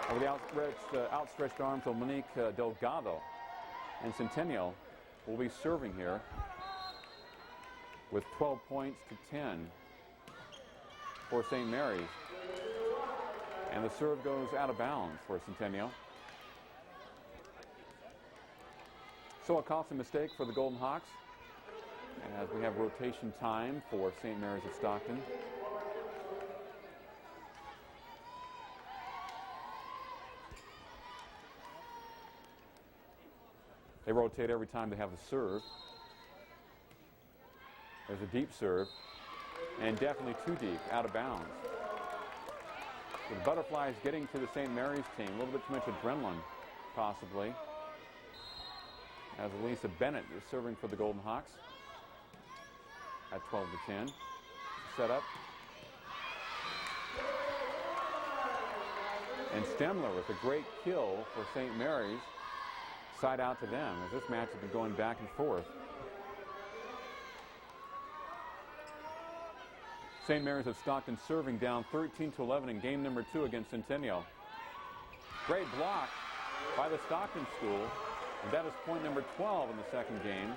over the outstretched arms of Monique Delgado. And Centennial will be serving here with 12 points to 10 for St. Mary's. And the serve goes out of bounds for Centennial. So a costly mistake for the Golden Hawks as we have rotation time for St. Mary's of Stockton. They rotate every time they have the serve. There's a deep serve, and definitely too deep, out of bounds. So the Butterflies getting to the St. Mary's team, a little bit too much adrenaline, possibly, as Elisa Bennett is serving for the Golden Hawks at 12 to 10. Set up. And Stemler with a great kill for St. Mary's. Side out to them as this match has been going back and forth. St. Mary's of Stockton serving down 13-11 in game number 2 against Centennial. Great block by the Stockton school, and that is point number 12 in the second game.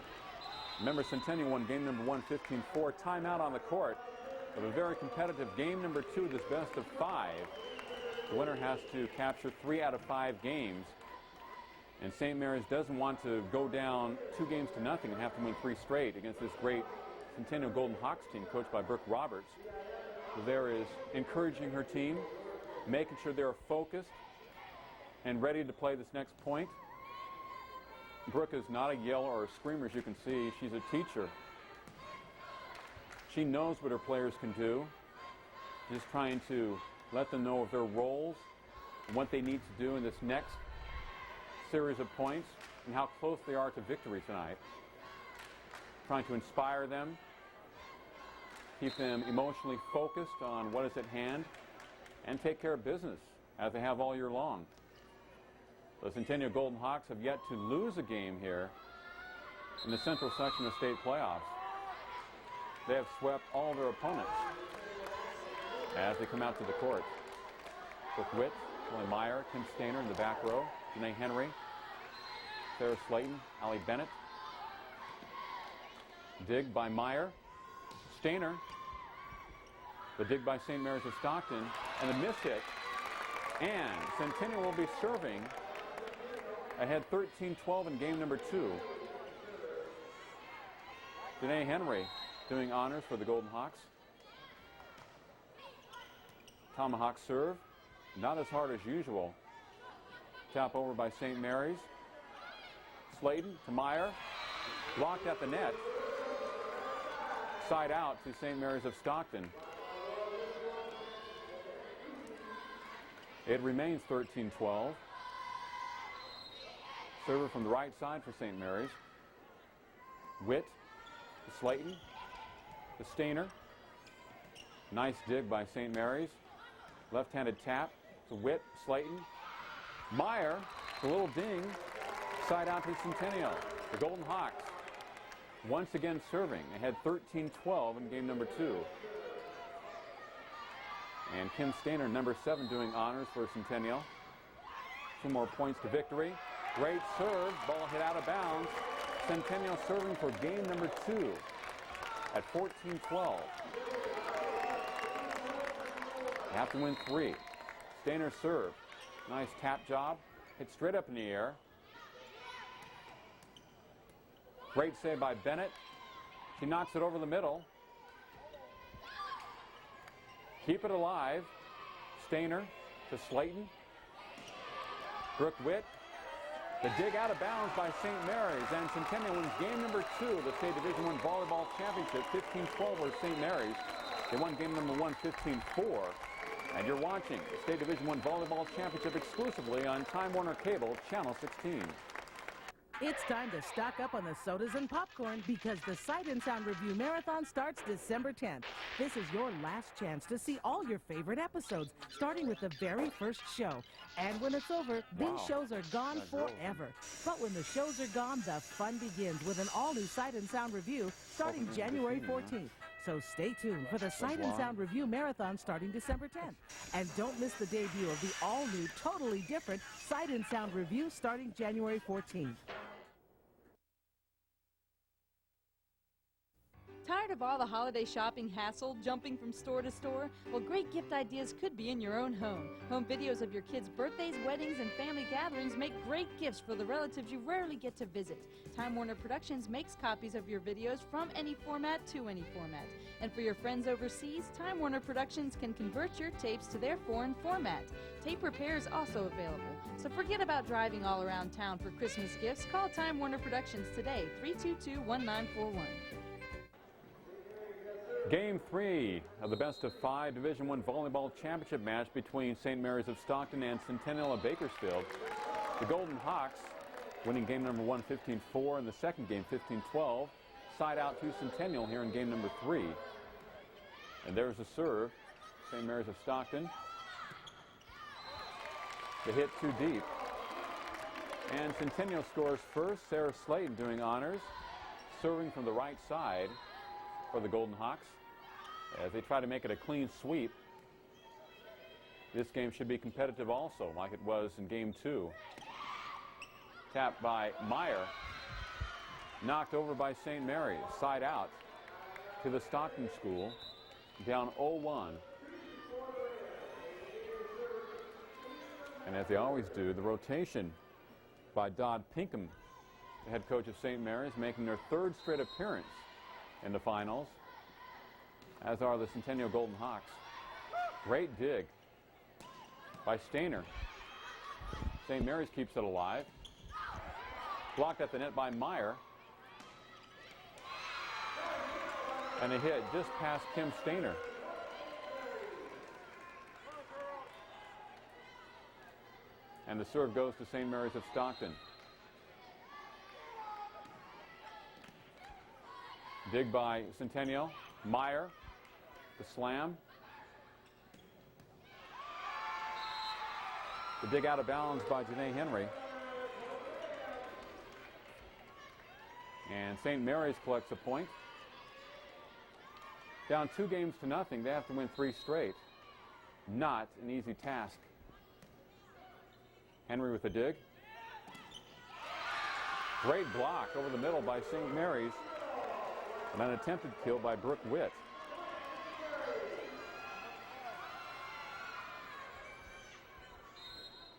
Remember, Centennial won game number 1 15-4. Timeout on the court of a very competitive game number 2, this best of 5. The winner has to capture 3 out of 5 games. And St. Mary's doesn't want to go down 2-0 and have to win 3 straight against this great Centennial Golden Hawks team coached by Brooke Roberts, who there is encouraging her team, making sure they're focused and ready to play this next point. Brooke is not a yeller or a screamer, as you can see. She's a teacher. She knows what her players can do. She's trying to let them know of their roles and what they need to do in this next series of points and how close they are to victory tonight. Trying to inspire them, keep them emotionally focused on what is at hand, and take care of business as they have all year long. The Centennial Golden Hawks have yet to lose a game here in the central section of state playoffs. They have swept all their opponents as they come out to the court. With Witt, Kelly Meyer, Kim Stainer in the back row, Janae Henry, Sarah Slayton, Allie Bennett. Dig by Meyer. Stainer. The dig by St. Mary's of Stockton. And a miss hit. And Centennial will be serving ahead 13-12 in game number 2. Janae Henry doing honors for the Golden Hawks. Tomahawk serve. Not as hard as usual. Tap over by St. Mary's. Slayton to Meyer. Blocked at the net. Side out to St. Mary's of Stockton. It remains 13-12. Server from the right side for St. Mary's. Witt to Slayton to Stainer. Nice dig by St. Mary's. Left-handed tap to Witt, Slayton. Meyer, a little ding. Side out to Centennial. The Golden Hawks once again serving ahead 13-12 in game number 2. And Kim Stainer, number 7, doing honors for Centennial. 2 more points to victory. Great serve. Ball hit out of bounds. Centennial serving for game number 2 at 14-12. They have to win 3. Stainer serve. Nice tap job. Hit straight up in the air. Great save by Bennett. She knocks it over the middle. Keep it alive. Stainer to Slayton. Brooke Witt. The dig out of bounds by St. Mary's, and Centennial wins game number 2 of the State Division I Volleyball Championship, 15-12 over St. Mary's. They won game number 1, 15-4. And you're watching the State Division I Volleyball Championship exclusively on Time Warner Cable, Channel 16.
It's time to stock up on the sodas and popcorn because the Sight and Sound Review Marathon starts December 10th. This is your last chance to see all your favorite episodes, starting with the very first show. And when it's over, these shows are gone forever. But when the shows are gone, the fun begins with an all-new Sight and Sound Review starting January 14th. So stay tuned for the Sight and Sound Review Marathon starting December 10th. And don't miss the debut of the all-new, totally different Sight and Sound Review starting January 14th.
Tired of all the holiday shopping hassle, jumping from store to store? Well, great gift ideas could be in your own home. Home videos of your kids' birthdays, weddings, and family gatherings make great gifts for the relatives you rarely get to visit. Time Warner Productions makes copies of your videos from any format to any format. And for your friends overseas, Time Warner Productions can convert your tapes to their foreign format. Tape repair is also available. So forget about driving all around town for Christmas gifts. Call Time Warner Productions today, 322-1941.
Game 3 of the best-of-5 Division I Volleyball Championship match between St. Mary's of Stockton and Centennial of Bakersfield. The Golden Hawks winning game number 1, 15-4, and the second game, 15-12. Side out to Centennial here in game number 3. And there's a serve. St. Mary's of Stockton. The hit too deep. And Centennial scores first. Sarah Slayton doing honors, serving from the right side for the Golden Hawks as they try to make it a clean sweep. This game should be competitive also, like it was in game 2. Tapped by Meyer. Knocked over by St. Mary's. Side out to the Stockton School. Down 0-1. And as they always do, the rotation by Dodd Pinkham, the head coach of St. Mary's, making their 3rd straight appearance in the finals, as are the Centennial Golden Hawks. Great dig by Stainer. St. Mary's keeps it alive. Blocked at the net by Meyer. And a hit just past Kim Stainer. And the serve goes to St. Mary's of Stockton. Dig by Centennial. Meyer, the slam. The dig out of bounds by Janae Henry. And St. Mary's collects a point. Down 2-0. They have to win 3 straight. Not an easy task. Henry with the dig. Great block over the middle by St. Mary's. And an attempted kill by Brooke Witt.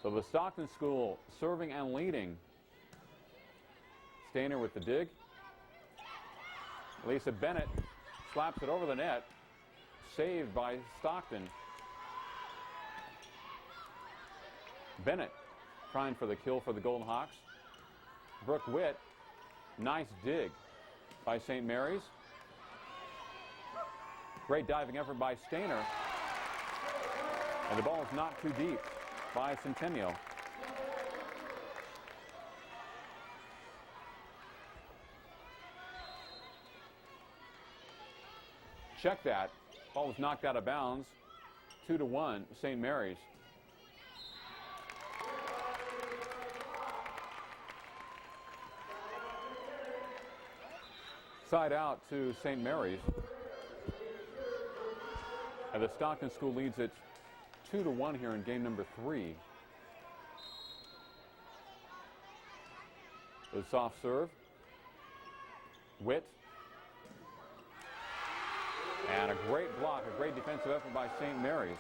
So the Stockton School serving and leading. Stainer with the dig. Lisa Bennett slaps it over the net. Saved by Stockton. Bennett trying for the kill for the Golden Hawks. Brooke Witt, nice dig by St. Mary's. Great diving effort by Stainer. And the ball is not too deep by Centennial. Check that. Ball was knocked out of bounds. 2-1, St. Mary's. Side out to St. Mary's. And the Stockton School leads it 2-1 here in game number 3. The soft serve. Witt. And a great block, a great defensive effort by St. Mary's.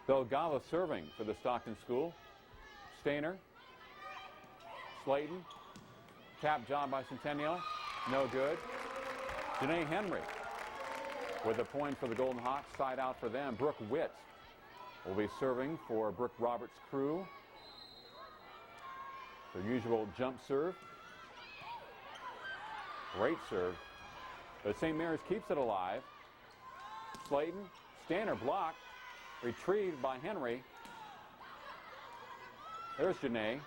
Delgado serving for the Stockton School. Stainer. Slayton. Tap job by Centennial. No good. Janae Henry With a point for the Golden Hawks, side out for them. Brooke Witt will be serving for Brooke Roberts' crew. Their usual jump serve. Great serve. But St. Mary's keeps it alive. Slayton, Stainer blocked, retrieved by Henry. There's Janae.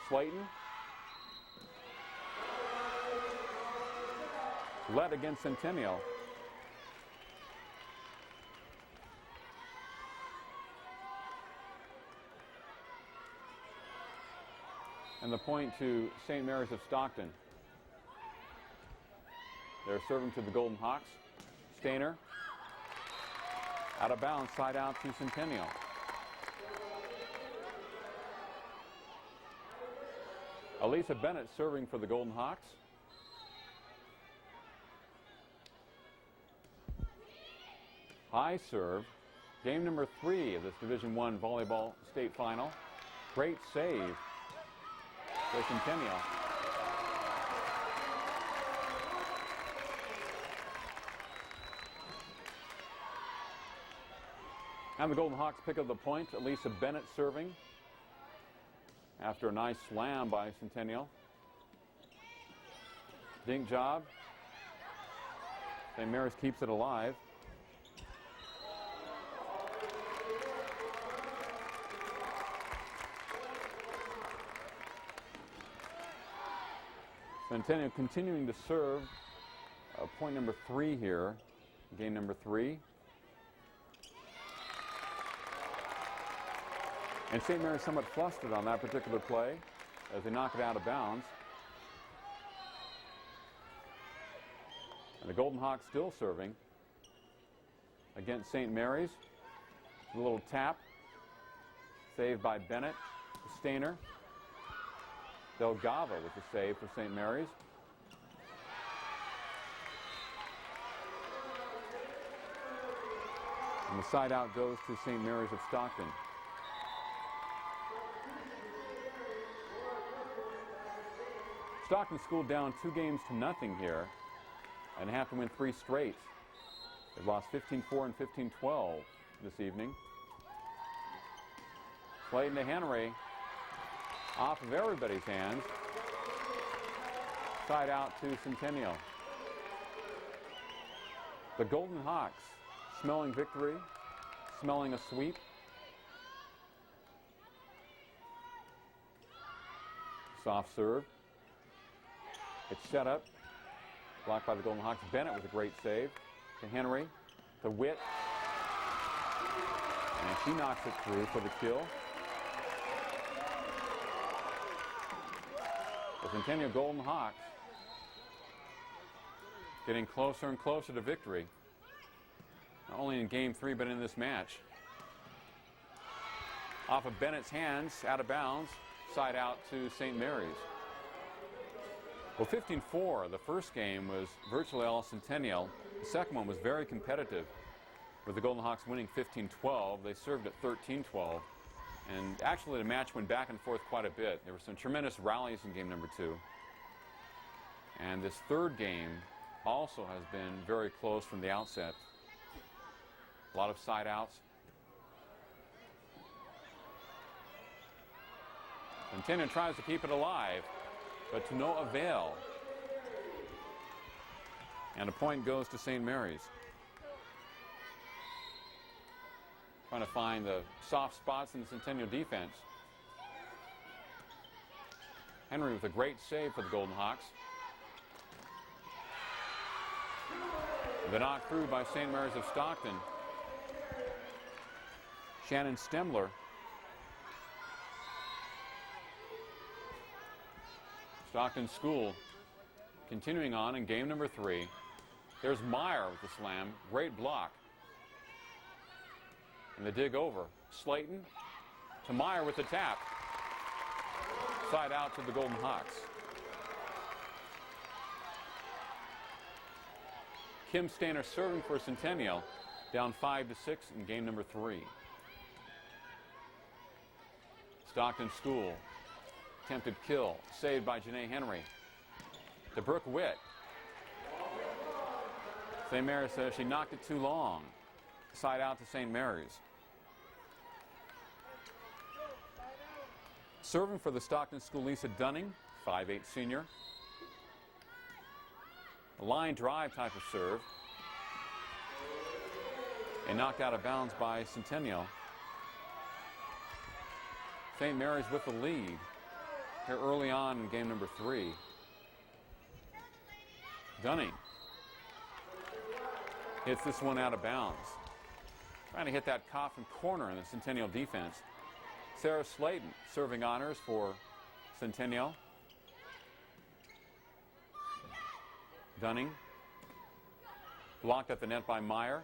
Slayton. Led against Centennial. And the point to St. Mary's of Stockton. They're serving to the Golden Hawks. Stainer. Out of bounds, side out to Centennial. Elisa Bennett serving for the Golden Hawks. High serve. Game number 3 of this Division I volleyball state final. Great save for Centennial. And the Golden Hawks pick up the point. Elisa Bennett serving after a nice slam by Centennial. Dink job. St. Mary's keeps it alive. Centennial continuing to serve. Point number 3 here, game number 3. And St. Mary's somewhat flustered on that particular play as they knock it out of bounds. And the Golden Hawks still serving against St. Mary's. A little tap, saved by Bennett, Stainer. Delgava with the save for St. Mary's. And the side out goes to St. Mary's of Stockton. Stockton School down 2-0 here and have to win 3 straight. They've lost 15-4 and 15-12 this evening. Played to Henry. Off of everybody's hands. Side out to Centennial. The Golden Hawks smelling victory, smelling a sweep. Soft serve. It's set up. Blocked by the Golden Hawks. Bennett with a great save. To Henry. To Witt. And she knocks it through for the kill. The Centennial Golden Hawks getting closer and closer to victory. Not only in game 3, but in this match. Off of Bennett's hands, out of bounds, side out to St. Mary's. Well, 15-4, the first game was virtually all Centennial. The second one was very competitive, with the Golden Hawks winning 15-12. They served at 13-12. And actually, the match went back and forth quite a bit. There were some tremendous rallies in game number 2. And this third game also has been very close from the outset. A lot of side outs. Centennial tries to keep it alive, but to no avail. And a point goes to St. Mary's. Trying to find the soft spots in the Centennial defense. Henry with a great save for the Golden Hawks. The knock through by St. Mary's of Stockton. Shannon Stemler. Stockton School continuing on in game number 3. There's Meyer with the slam. Great block. And the dig over. Slayton to Meyer with the tap. Side out to the Golden Hawks. Kim Stainer serving for Centennial, down 5-6 in game number 3. Stockton School, attempted kill, saved by Janae Henry. To Brooke Witt, St. Mary's says she knocked it too long. Side out to St. Mary's. Serving for the Stockton School, Lisa Dunning, 5'8" senior. A line drive type of serve. And knocked out of bounds by Centennial. St. Mary's with the lead here early on in game number 3. Dunning hits this one out of bounds. Trying to hit that coffin corner in the Centennial defense. Sarah Slayton serving honors for Centennial. Dunning blocked at the net by Meyer.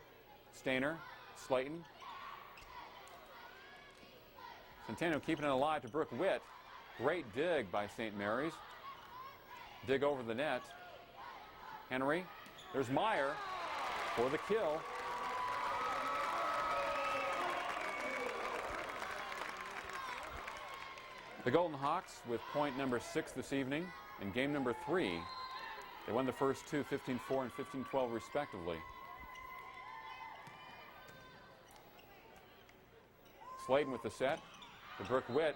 Stainer, Slayton. Centennial keeping it alive to Brooke Witt. Great dig by St. Mary's. Dig over the net. Henry. There's Meyer for the kill. The Golden Hawks with point number 6 this evening in game number 3. They won the first two, 15-4 and 15-12 respectively. Slayton with the set. To Brooke Witt,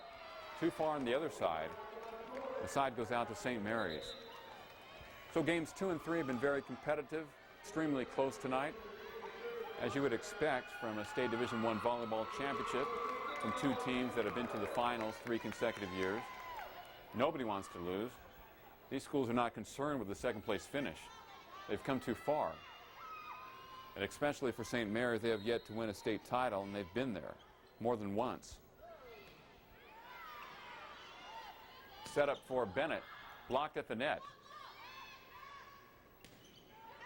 too far on the other side. The side goes out to St. Mary's. So games 2 and 3 have been very competitive, extremely close tonight. As you would expect from a State Division I volleyball championship from two teams that have been to the finals 3 consecutive years. Nobody wants to lose. These schools are not concerned with the second place finish. They've come too far. And especially for St. Mary's, they have yet to win a state title, and they've been there more than once. Set up for Bennett, blocked at the net.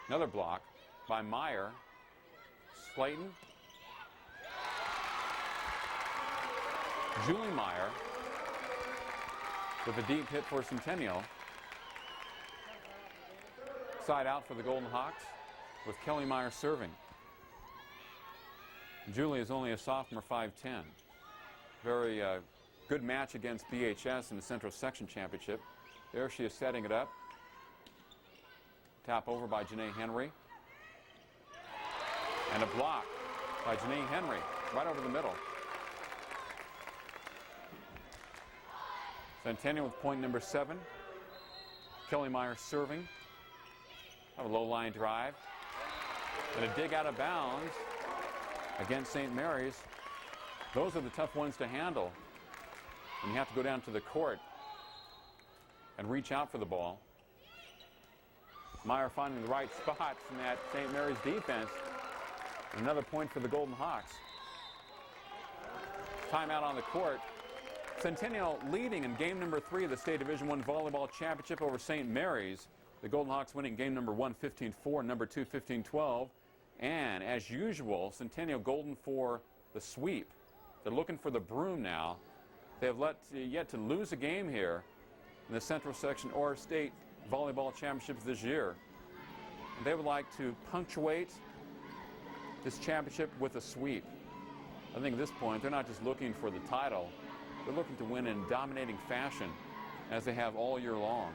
Another block by Meyer. Slayton. Julie Meyer with a deep hit for Centennial. Side out for the Golden Hawks with Kelly Meyer serving. Julie is only a sophomore, 5'10". Very good match against BHS in the Central Section Championship. There she is setting it up. Tap over by Janae Henry. And a block by Janae Henry, right over the middle. Centennial with point number 7. Kelly Meyer serving. A low line drive. And a dig out of bounds against St. Mary's. Those are the tough ones to handle. And you have to go down to the court and reach out for the ball. Meyer finding the right spots in that St. Mary's defense. Another point for the Golden Hawks. Timeout on the court. Centennial leading in game number 3 of the State Division I Volleyball Championship over St. Mary's. The Golden Hawks winning game number 1, 15-4, number 2, 15-12. And as usual, Centennial Golden for the sweep. They're looking for the broom now. They have yet to lose a game here in the Central Section or State Volleyball Championships this year. And they would like to punctuate this championship with a sweep. I think at this point, they're not just looking for the title. They're looking to win in dominating fashion as they have all year long.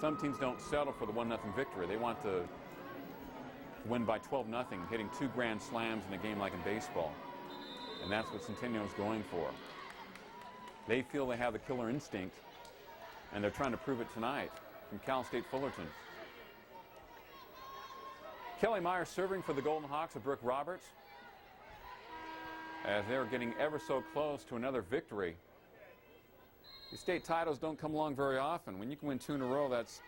Some teams don't settle for the 1-0 victory. They want to win by 12-0, hitting 2 grand slams in a game like in baseball. And that's what Centennial is going for. They feel they have the killer instinct, and they're trying to prove it tonight from Cal State Fullerton. Kelly Meyer serving for the Golden Hawks of Brooke Roberts as they're getting ever so close to another victory. These state titles don't come along very often. When you can win 2 in a row, that's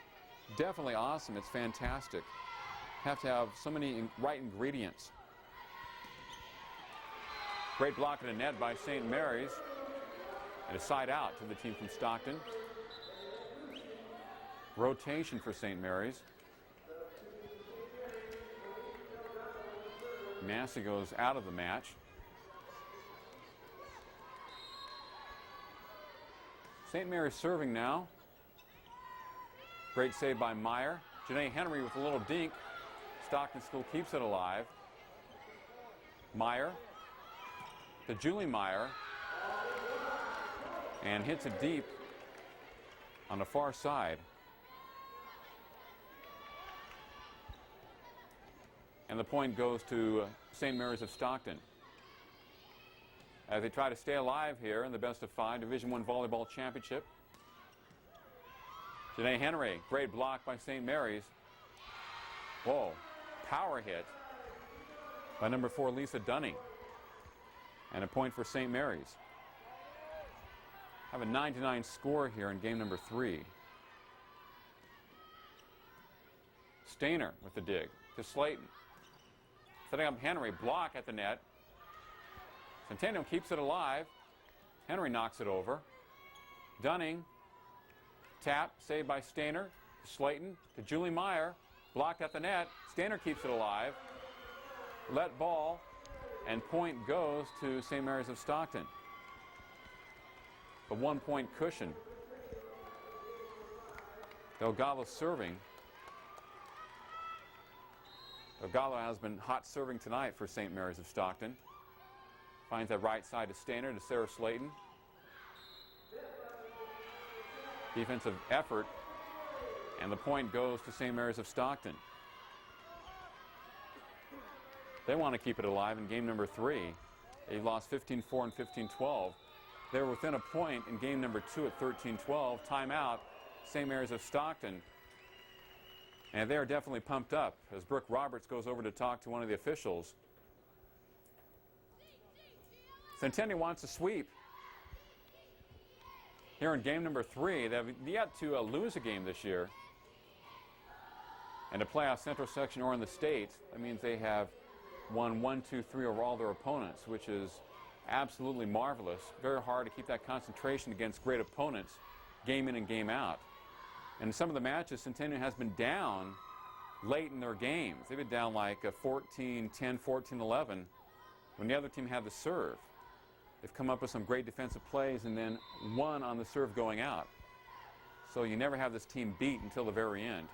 definitely awesome. It's fantastic. Have to have so many right ingredients. Great block in the net by St. Mary's. And a side out to the team from Stockton. Rotation for St. Mary's. Massey goes out of the match. St. Mary's serving now. Great save by Meyer. Janae Henry with a little dink. Stockton School keeps it alive. Meyer to Julie Meyer. And hits it deep on the far side. And the point goes to St. Mary's of Stockton, as they try to stay alive here in the best of 5 Division I Volleyball Championship. Janae Henry, great block by St. Mary's. Whoa, power hit by number 4, Lisa Dunning. And a point for St. Mary's. Have a 9-9 score here in game number 3. Stainer with the dig to Slayton. Setting up Henry, block at the net. Centennial keeps it alive. Henry knocks it over. Dunning, tap, saved by Stainer. To Slayton, to Julie Meyer, blocked at the net. Stainer keeps it alive. Let ball, and point goes to St. Mary's of Stockton. A 1-point cushion. Delgado serving. Delgado has been hot serving tonight for St. Mary's of Stockton. Finds that right side to Stainer, to Sarah Slayton. Defensive effort, and the point goes to St. Mary's of Stockton. They want to keep it alive in game number 3. They lost 15-4 and 15-12. They were within a point in game number 2 at 13-12. Timeout, St. Mary's of Stockton. And they are definitely pumped up as Brooke Roberts goes over to talk to one of the officials. Centennial wants a sweep. Here in game number 3, they have yet to lose a game this year. And to play off Central Section or in the state, that means they have won 1, 2, 3 over all their opponents, which is absolutely marvelous. Very hard to keep that concentration against great opponents, game in and game out. And in some of the matches, Centennial has been down late in their games. They've been down like 14-10, 14-11 when the other team had the serve. They've come up with some great defensive plays and then won on the serve going out. So you never have this team beat until the very end.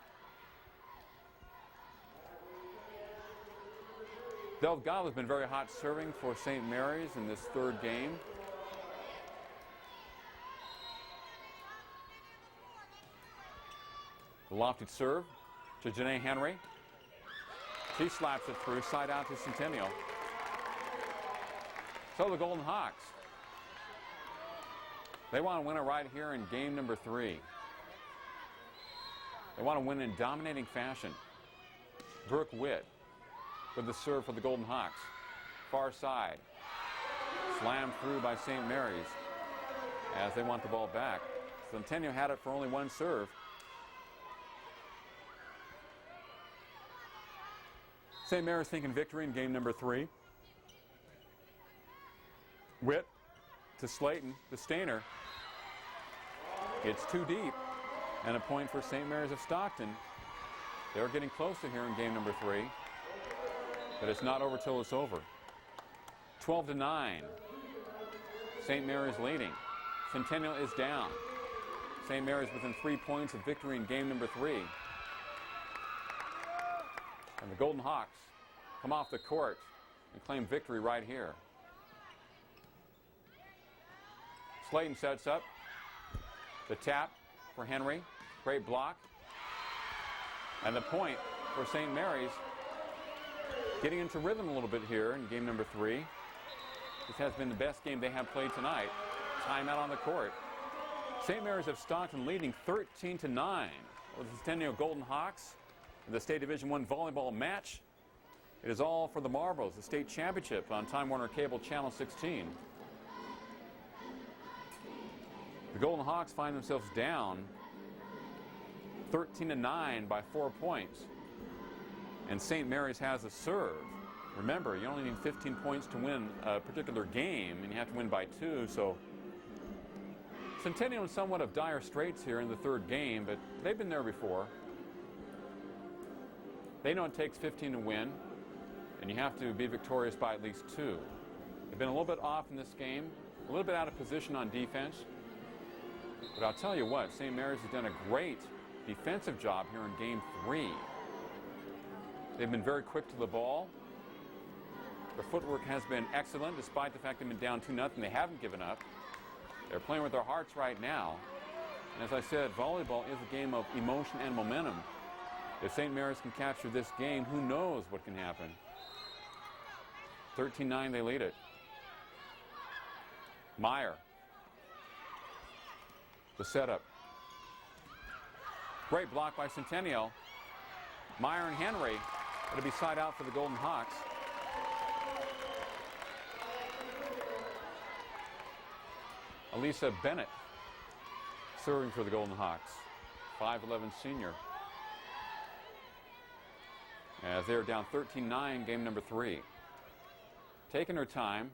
Delgado has been very hot serving for St. Mary's in this 3rd game. The lofted serve to Janae Henry. She slaps it through, side out to Centennial. So the Golden Hawks, they want to win it right here in game number 3. They want to win in dominating fashion. Brooke Witt with the serve for the Golden Hawks. Far side. Slammed through by St. Mary's as they want the ball back. Centennial had it for only 1 serve. St. Mary's thinking victory in game number 3. Witt to Slayton, to Stainer. It's too deep, and a point for St. Mary's of Stockton. They're getting closer here in game number 3, but it's not over till it's over. 12-9. St. Mary's leading. Centennial is down. St. Mary's within 3 points of victory in game number 3. And the Golden Hawks come off the court and claim victory right here. Slayton sets up the tap for Henry. Great block. And the point for St. Mary's, getting into rhythm a little bit here in game number 3. This has been the best game they have played tonight. Timeout on the court. St. Mary's of Stockton leading 13-9 with the Centennial Golden Hawks in the State Division I volleyball match. It is all for the Marbles, the state championship on Time Warner Cable Channel 16. The Golden Hawks find themselves down 13-9 by 4 points. And St. Mary's has a serve. Remember, you only need 15 points to win a particular game, and you have to win by 2, so Centennial in somewhat of dire straits here in the 3rd game, but they've been there before. They know it takes 15 to win, and you have to be victorious by at least 2. They've been a little bit off in this game, a little bit out of position on defense. But I'll tell you what, St. Mary's has done a great defensive job here in game 3. They've been very quick to the ball. Their footwork has been excellent despite the fact they've been down 2-0. They haven't given up. They're playing with their hearts right now. And as I said, volleyball is a game of emotion and momentum. If St. Mary's can capture this game, who knows what can happen. 13-9, they lead it. Meyer. The setup. Great block by Centennial. Meyer and Henry. It'll be side out for the Golden Hawks. Elisa Bennett serving for the Golden Hawks. 5'11" senior. As they're down 13-9, game number 3. Taking her time.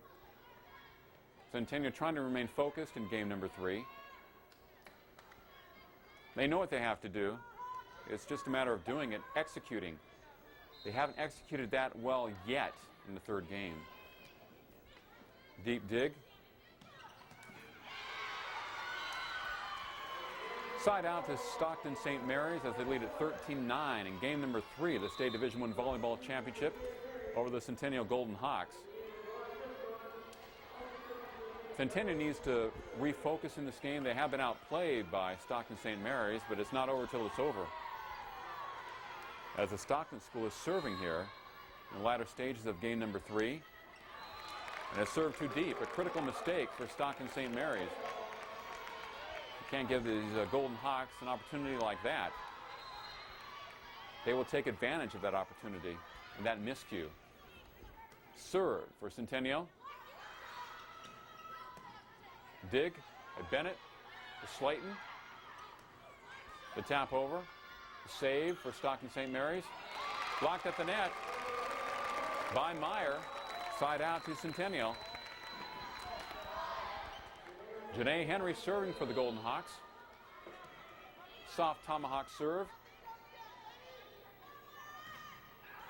Centennial trying to remain focused in game number 3. They know what they have to do. It's just a matter of doing it, executing. They haven't executed that well yet in the third game. Deep dig. Side out to Stockton St. Mary's as they lead at 13-9 in game number 3 of the State Division I Volleyball Championship over the Centennial Golden Hawks. Centennial needs to refocus in this game. They have been outplayed by Stockton St. Mary's, but it's not over till it's over. As the Stockton school is serving here in the latter stages of game number 3. And has served too deep, a critical mistake for Stockton St. Mary's. You can't give these Golden Hawks an opportunity like that. They will take advantage of that opportunity and that miscue. Serve for Centennial. Dig by Bennett to Slayton. The tap over. The save for Stockton St. Mary's. Blocked at the net by Meyer. Side out to Centennial. Janae Henry serving for the Golden Hawks. Soft tomahawk serve.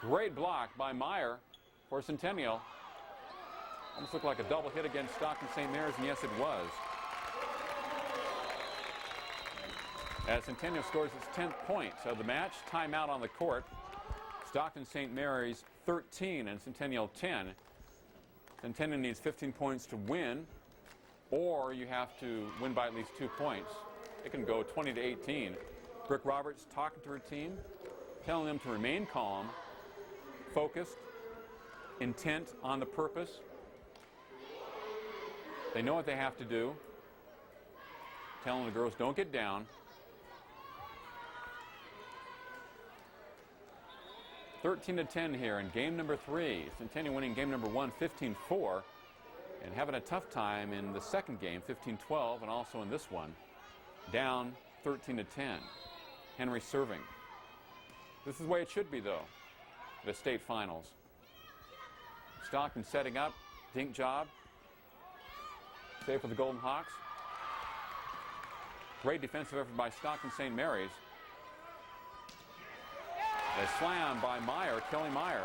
Great block by Meyer for Centennial. Almost looked like a double hit against Stockton St. Mary's, and yes, it was. As Centennial scores its 10th point of the match, timeout on the court. Stockton St. Mary's 13 and Centennial 10. Centennial needs 15 points to win, or you have to win by at least 2 points. It can go 20-18. Brooke Roberts talking to her team, telling them to remain calm, focused, intent on the purpose. They know what they have to do. Telling the girls, don't get down. 13-10 here in game number 3. Centennial winning game number 1, 15-4, and having a tough time in the second game, 15-12, and also in this one, down 13-10. Henry serving. This is the way it should be, though, the state finals. Stockton setting up, dink job. Save for the Golden Hawks. Great defensive effort by Stockton St. Mary's. A slam by Meyer, Kelly Meyer.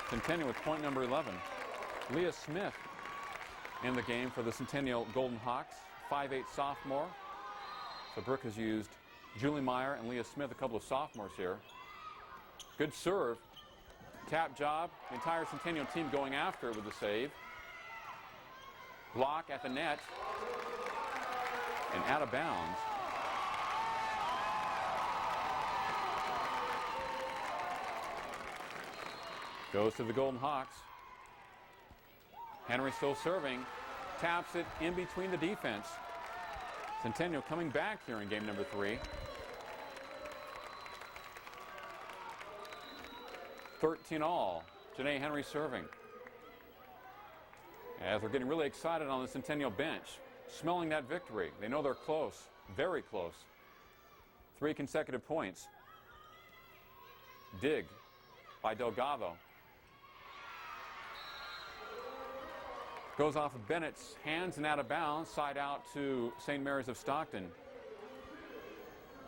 Centennial with point number 11. Leah Smith in the game for the Centennial Golden Hawks, 5'8" sophomore. So Brooke has used Julie Meyer and Leah Smith, a couple of sophomores here. Good serve. Tap job. The entire Centennial team going after it with the save. Block at the net. And out of bounds. Goes to the Golden Hawks. Henry still serving. Taps it in between the defense. Centennial coming back here in game number 3. 13-all. Janae Henry serving. As they're getting really excited on the Centennial bench, smelling that victory. They know they're close, very close. 3 consecutive points. Dig by Delgado. Goes off of Bennett's hands and out of bounds, side out to St. Mary's of Stockton.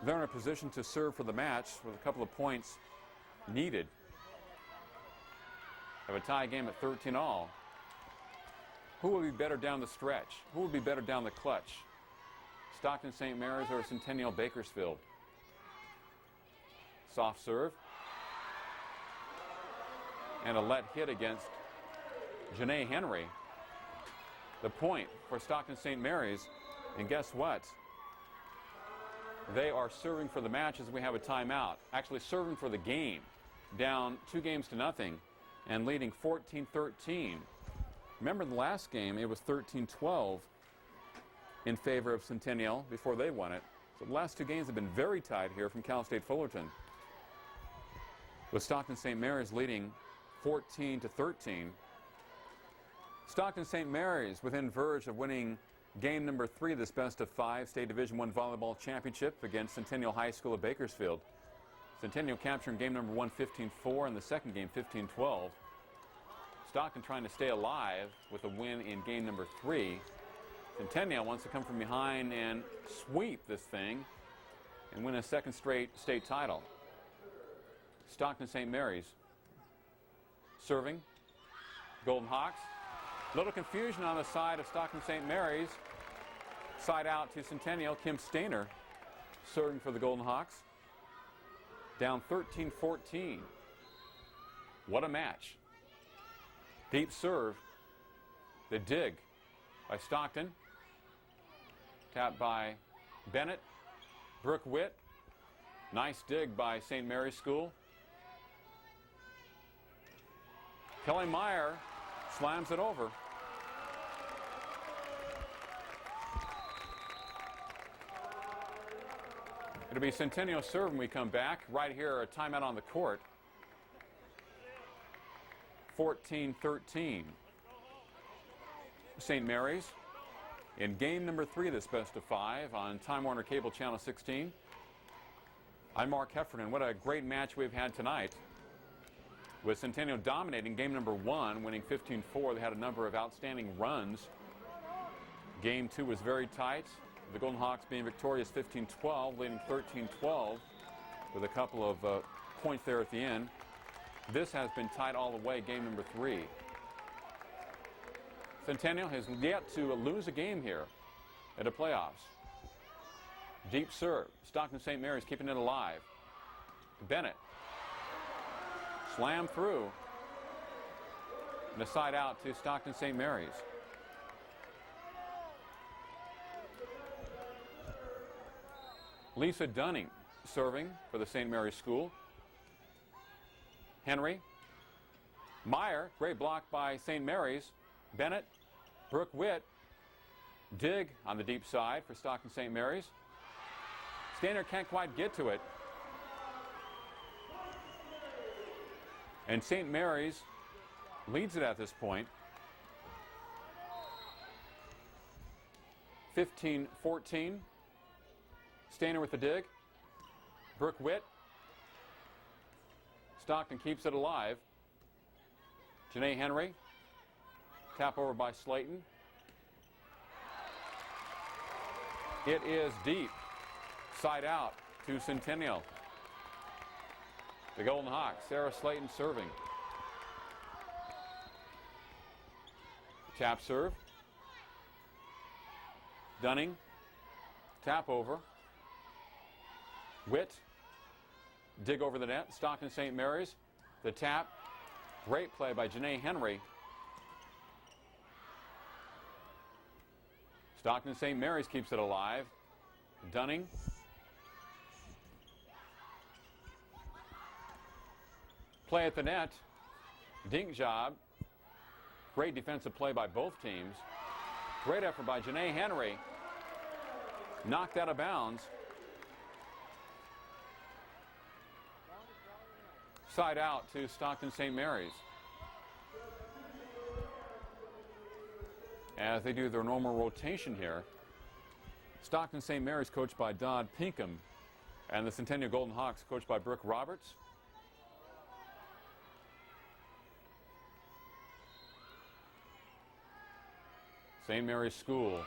They're in a position to serve for the match with a couple of points needed. Have a tie game at 13-all. Who will be better down the stretch? Who will be better down the clutch? Stockton St. Mary's or Centennial Bakersfield? Soft serve. And a let hit against Janae Henry. The point for Stockton St. Mary's. And guess what? They are serving for the match as we have a timeout. Actually serving for the game. Down 2-0 and leading 14-13. Remember the last game, it was 13-12 in favor of Centennial before they won it. So the last two games have been very tight here from Cal State Fullerton, with Stockton St. Mary's leading 14-13. Stockton St. Mary's within verge of winning game number 3 of this best-of-5 State Division I volleyball championship against Centennial High School of Bakersfield. Centennial capturing game number 1 15-4 and the second game 15-12. Stockton trying to stay alive with a win in game number 3. Centennial wants to come from behind and sweep this thing and win a second straight state title. Stockton St. Mary's serving. Golden Hawks. Little confusion on the side of Stockton St. Mary's. Side out to Centennial. Kim Stainer serving for the Golden Hawks. Down 13-14. What a match. Deep serve. The dig by Stockton. Tapped by Bennett. Brooke Witt. Nice dig by St. Mary's School. Kelly Meyer slams it over. It'll be Centennial serve when we come back. Right here, a timeout on the court. 14-13. St. Mary's in game number 3 of this best-of-5 on Time Warner Cable Channel 16. I'm Mark Heffernan. What a great match we've had tonight, with Centennial dominating game number 1, winning 15-4. They had a number of outstanding runs. Game 2 was very tight. The Golden Hawks being victorious 15-12, leading 13-12 with a couple of points there at the end. This has been tight all the way, game number 3. Centennial has yet to lose a game here at the playoffs. Deep serve. Stockton St. Mary's keeping it alive. Bennett. Slam through. And a side out to Stockton St. Mary's. Lisa Dunning serving for the St. Mary's School. Henry. Meyer, great block by St. Mary's. Bennett. Brooke Witt. Dig on the deep side for Stockton St. Mary's. Stainer can't quite get to it. And St. Mary's leads it at this point. 15-14. Stainer with the dig. Brooke Witt. Stockton keeps it alive. Janae Henry. Tap over by Slayton. It is deep. Side out to Centennial. The Golden Hawks. Sarah Slayton serving. Tap serve. Dunning. Tap over. Witt. Dig over the net. Stockton St. Mary's. The tap. Great play by Janae Henry. Stockton St. Mary's keeps it alive. Dunning. Play at the net. Dink job. Great defensive play by both teams. Great effort by Janae Henry. Knocked out of bounds. Side out to Stockton St. Mary's, as they do their normal rotation here. Stockton St. Mary's coached by Dodd Pinkham, and the Centennial Golden Hawks coached by Brooke Roberts. St. Mary's School.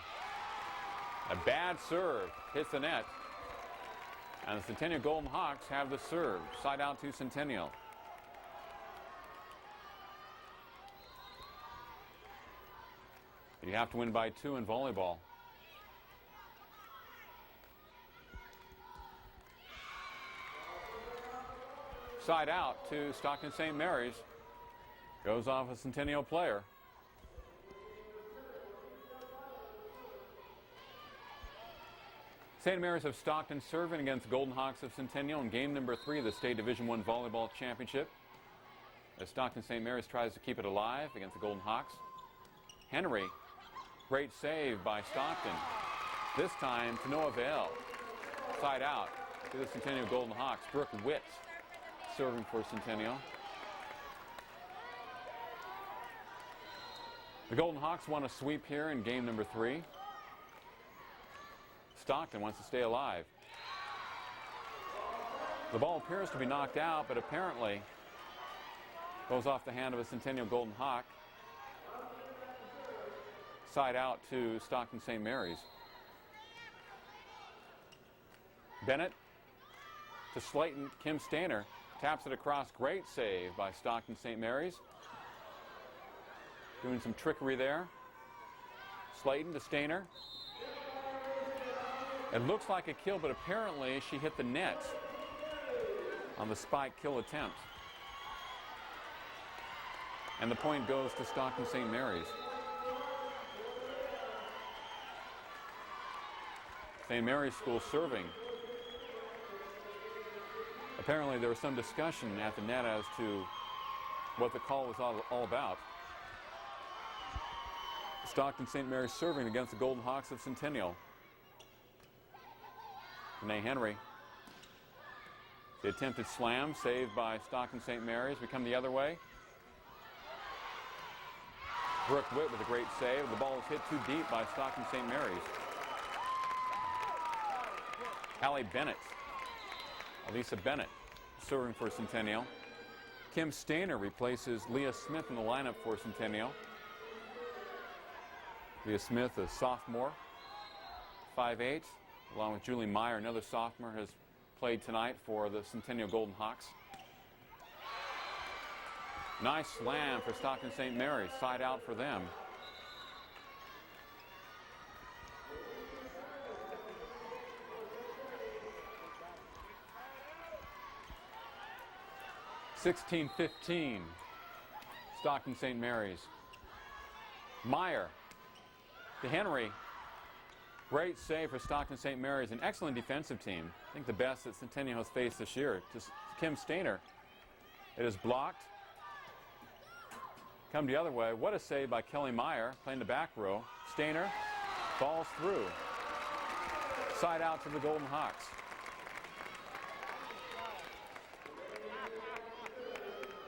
A bad serve hits the net. And the Centennial Golden Hawks have the serve. Side out to Centennial. You have to win by 2 in volleyball. Side out to Stockton St. Mary's. Goes off a Centennial player. St. Mary's of Stockton serving against Golden Hawks of Centennial in game number 3 of the State Division I Volleyball Championship. As Stockton St. Mary's tries to keep it alive against the Golden Hawks. Henry, great save by Stockton. This time to no avail. Side out to the Centennial Golden Hawks. Brooke Witt serving for Centennial. The Golden Hawks want a sweep here in game number 3. Stockton wants to stay alive. The ball appears to be knocked out, but apparently goes off the hand of a Centennial Golden Hawk. Side out to Stockton St. Mary's. Bennett to Slayton. Kim Stainer taps it across. Great save by Stockton St. Mary's. Doing some trickery there. Slayton to Stainer. It looks like a kill, but apparently she hit the net on the spike kill attempt. And the point goes to Stockton St. Mary's. St. Mary's School serving. Apparently there was some discussion at the net as to what the call was all about. Stockton St. Mary's serving against the Golden Hawks of Centennial. Renee Henry. The attempted slam saved by Stockton St. Mary's. We come the other way. Brooke Witt with a great save. The ball is hit too deep by Stockton St. Mary's. Allie Bennett. Elisa Bennett serving for Centennial. Kim Stainer replaces Leah Smith in the lineup for Centennial. Leah Smith, a sophomore, 5'8", along with Julie Meyer, another sophomore, has played tonight for the Centennial Golden Hawks. Nice slam for Stockton St. Mary's, side out for them. (16-15), Stockton St. Mary's. Meyer to Henry. Great save for Stockton St. Mary's. An excellent defensive team. I think the best that Centennial has faced this year. To Kim Stainer. It is blocked. Come the other way. What a save by Kelly Meyer, playing the back row. Stainer falls through. Side out to the Golden Hawks.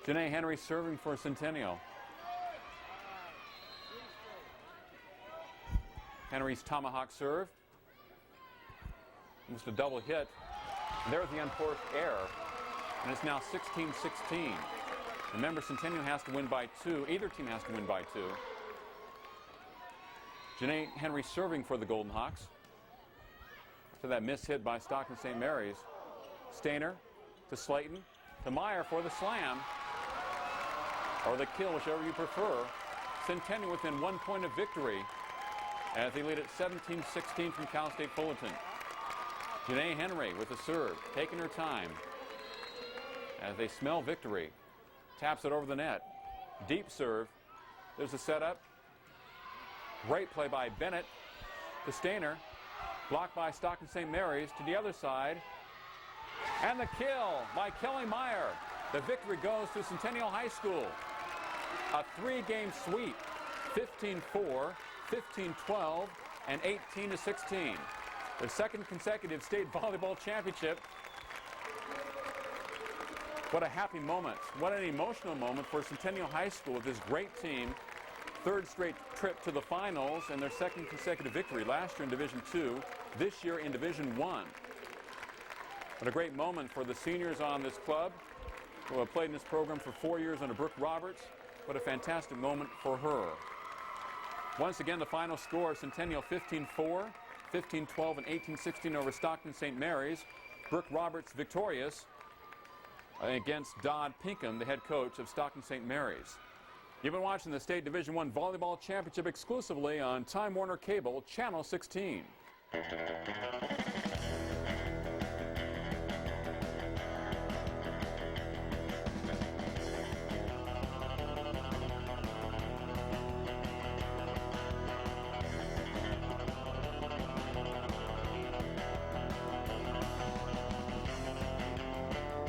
Janae Henry serving for Centennial. Henry's tomahawk serve. Almost a double hit. And there's the unforced error. And it's now 16-16. Remember, Centennial has to win by 2. Either team has to win by 2. Janae Henry serving for the Golden Hawks. After that miss hit by Stockton St. Mary's. Stainer to Slayton to Meyer for the slam. Or the kill, whichever you prefer. Centennial within 1 point of victory as they lead at 17-16 from Cal State Fullerton. Janae Henry with the serve, taking her time as they smell victory. Taps it over the net. Deep serve. There's a setup. Great play by Bennett to Stainer. Blocked by Stockton St. Mary's to the other side. And the kill by Kelly Meyer. The victory goes to Centennial High School. A 3-game sweep. 15-4, 15-12, and 18-16. Their second consecutive state volleyball championship. What a happy moment. What an emotional moment for Centennial High School with this great team. Third straight trip to the finals and their second consecutive victory. Last year in Division II, this year in Division I. What a great moment for the seniors on this club who have played in this program for 4 years under Brooke Roberts. What a fantastic moment for her. Once again, the final score, Centennial 15-4, 15-12, and 18-16 over Stockton St. Mary's. Brooke Roberts victorious against Dodd Pinkham, the head coach of Stockton St. Mary's. You've been watching the State Division I Volleyball Championship exclusively on Time Warner Cable, Channel 16.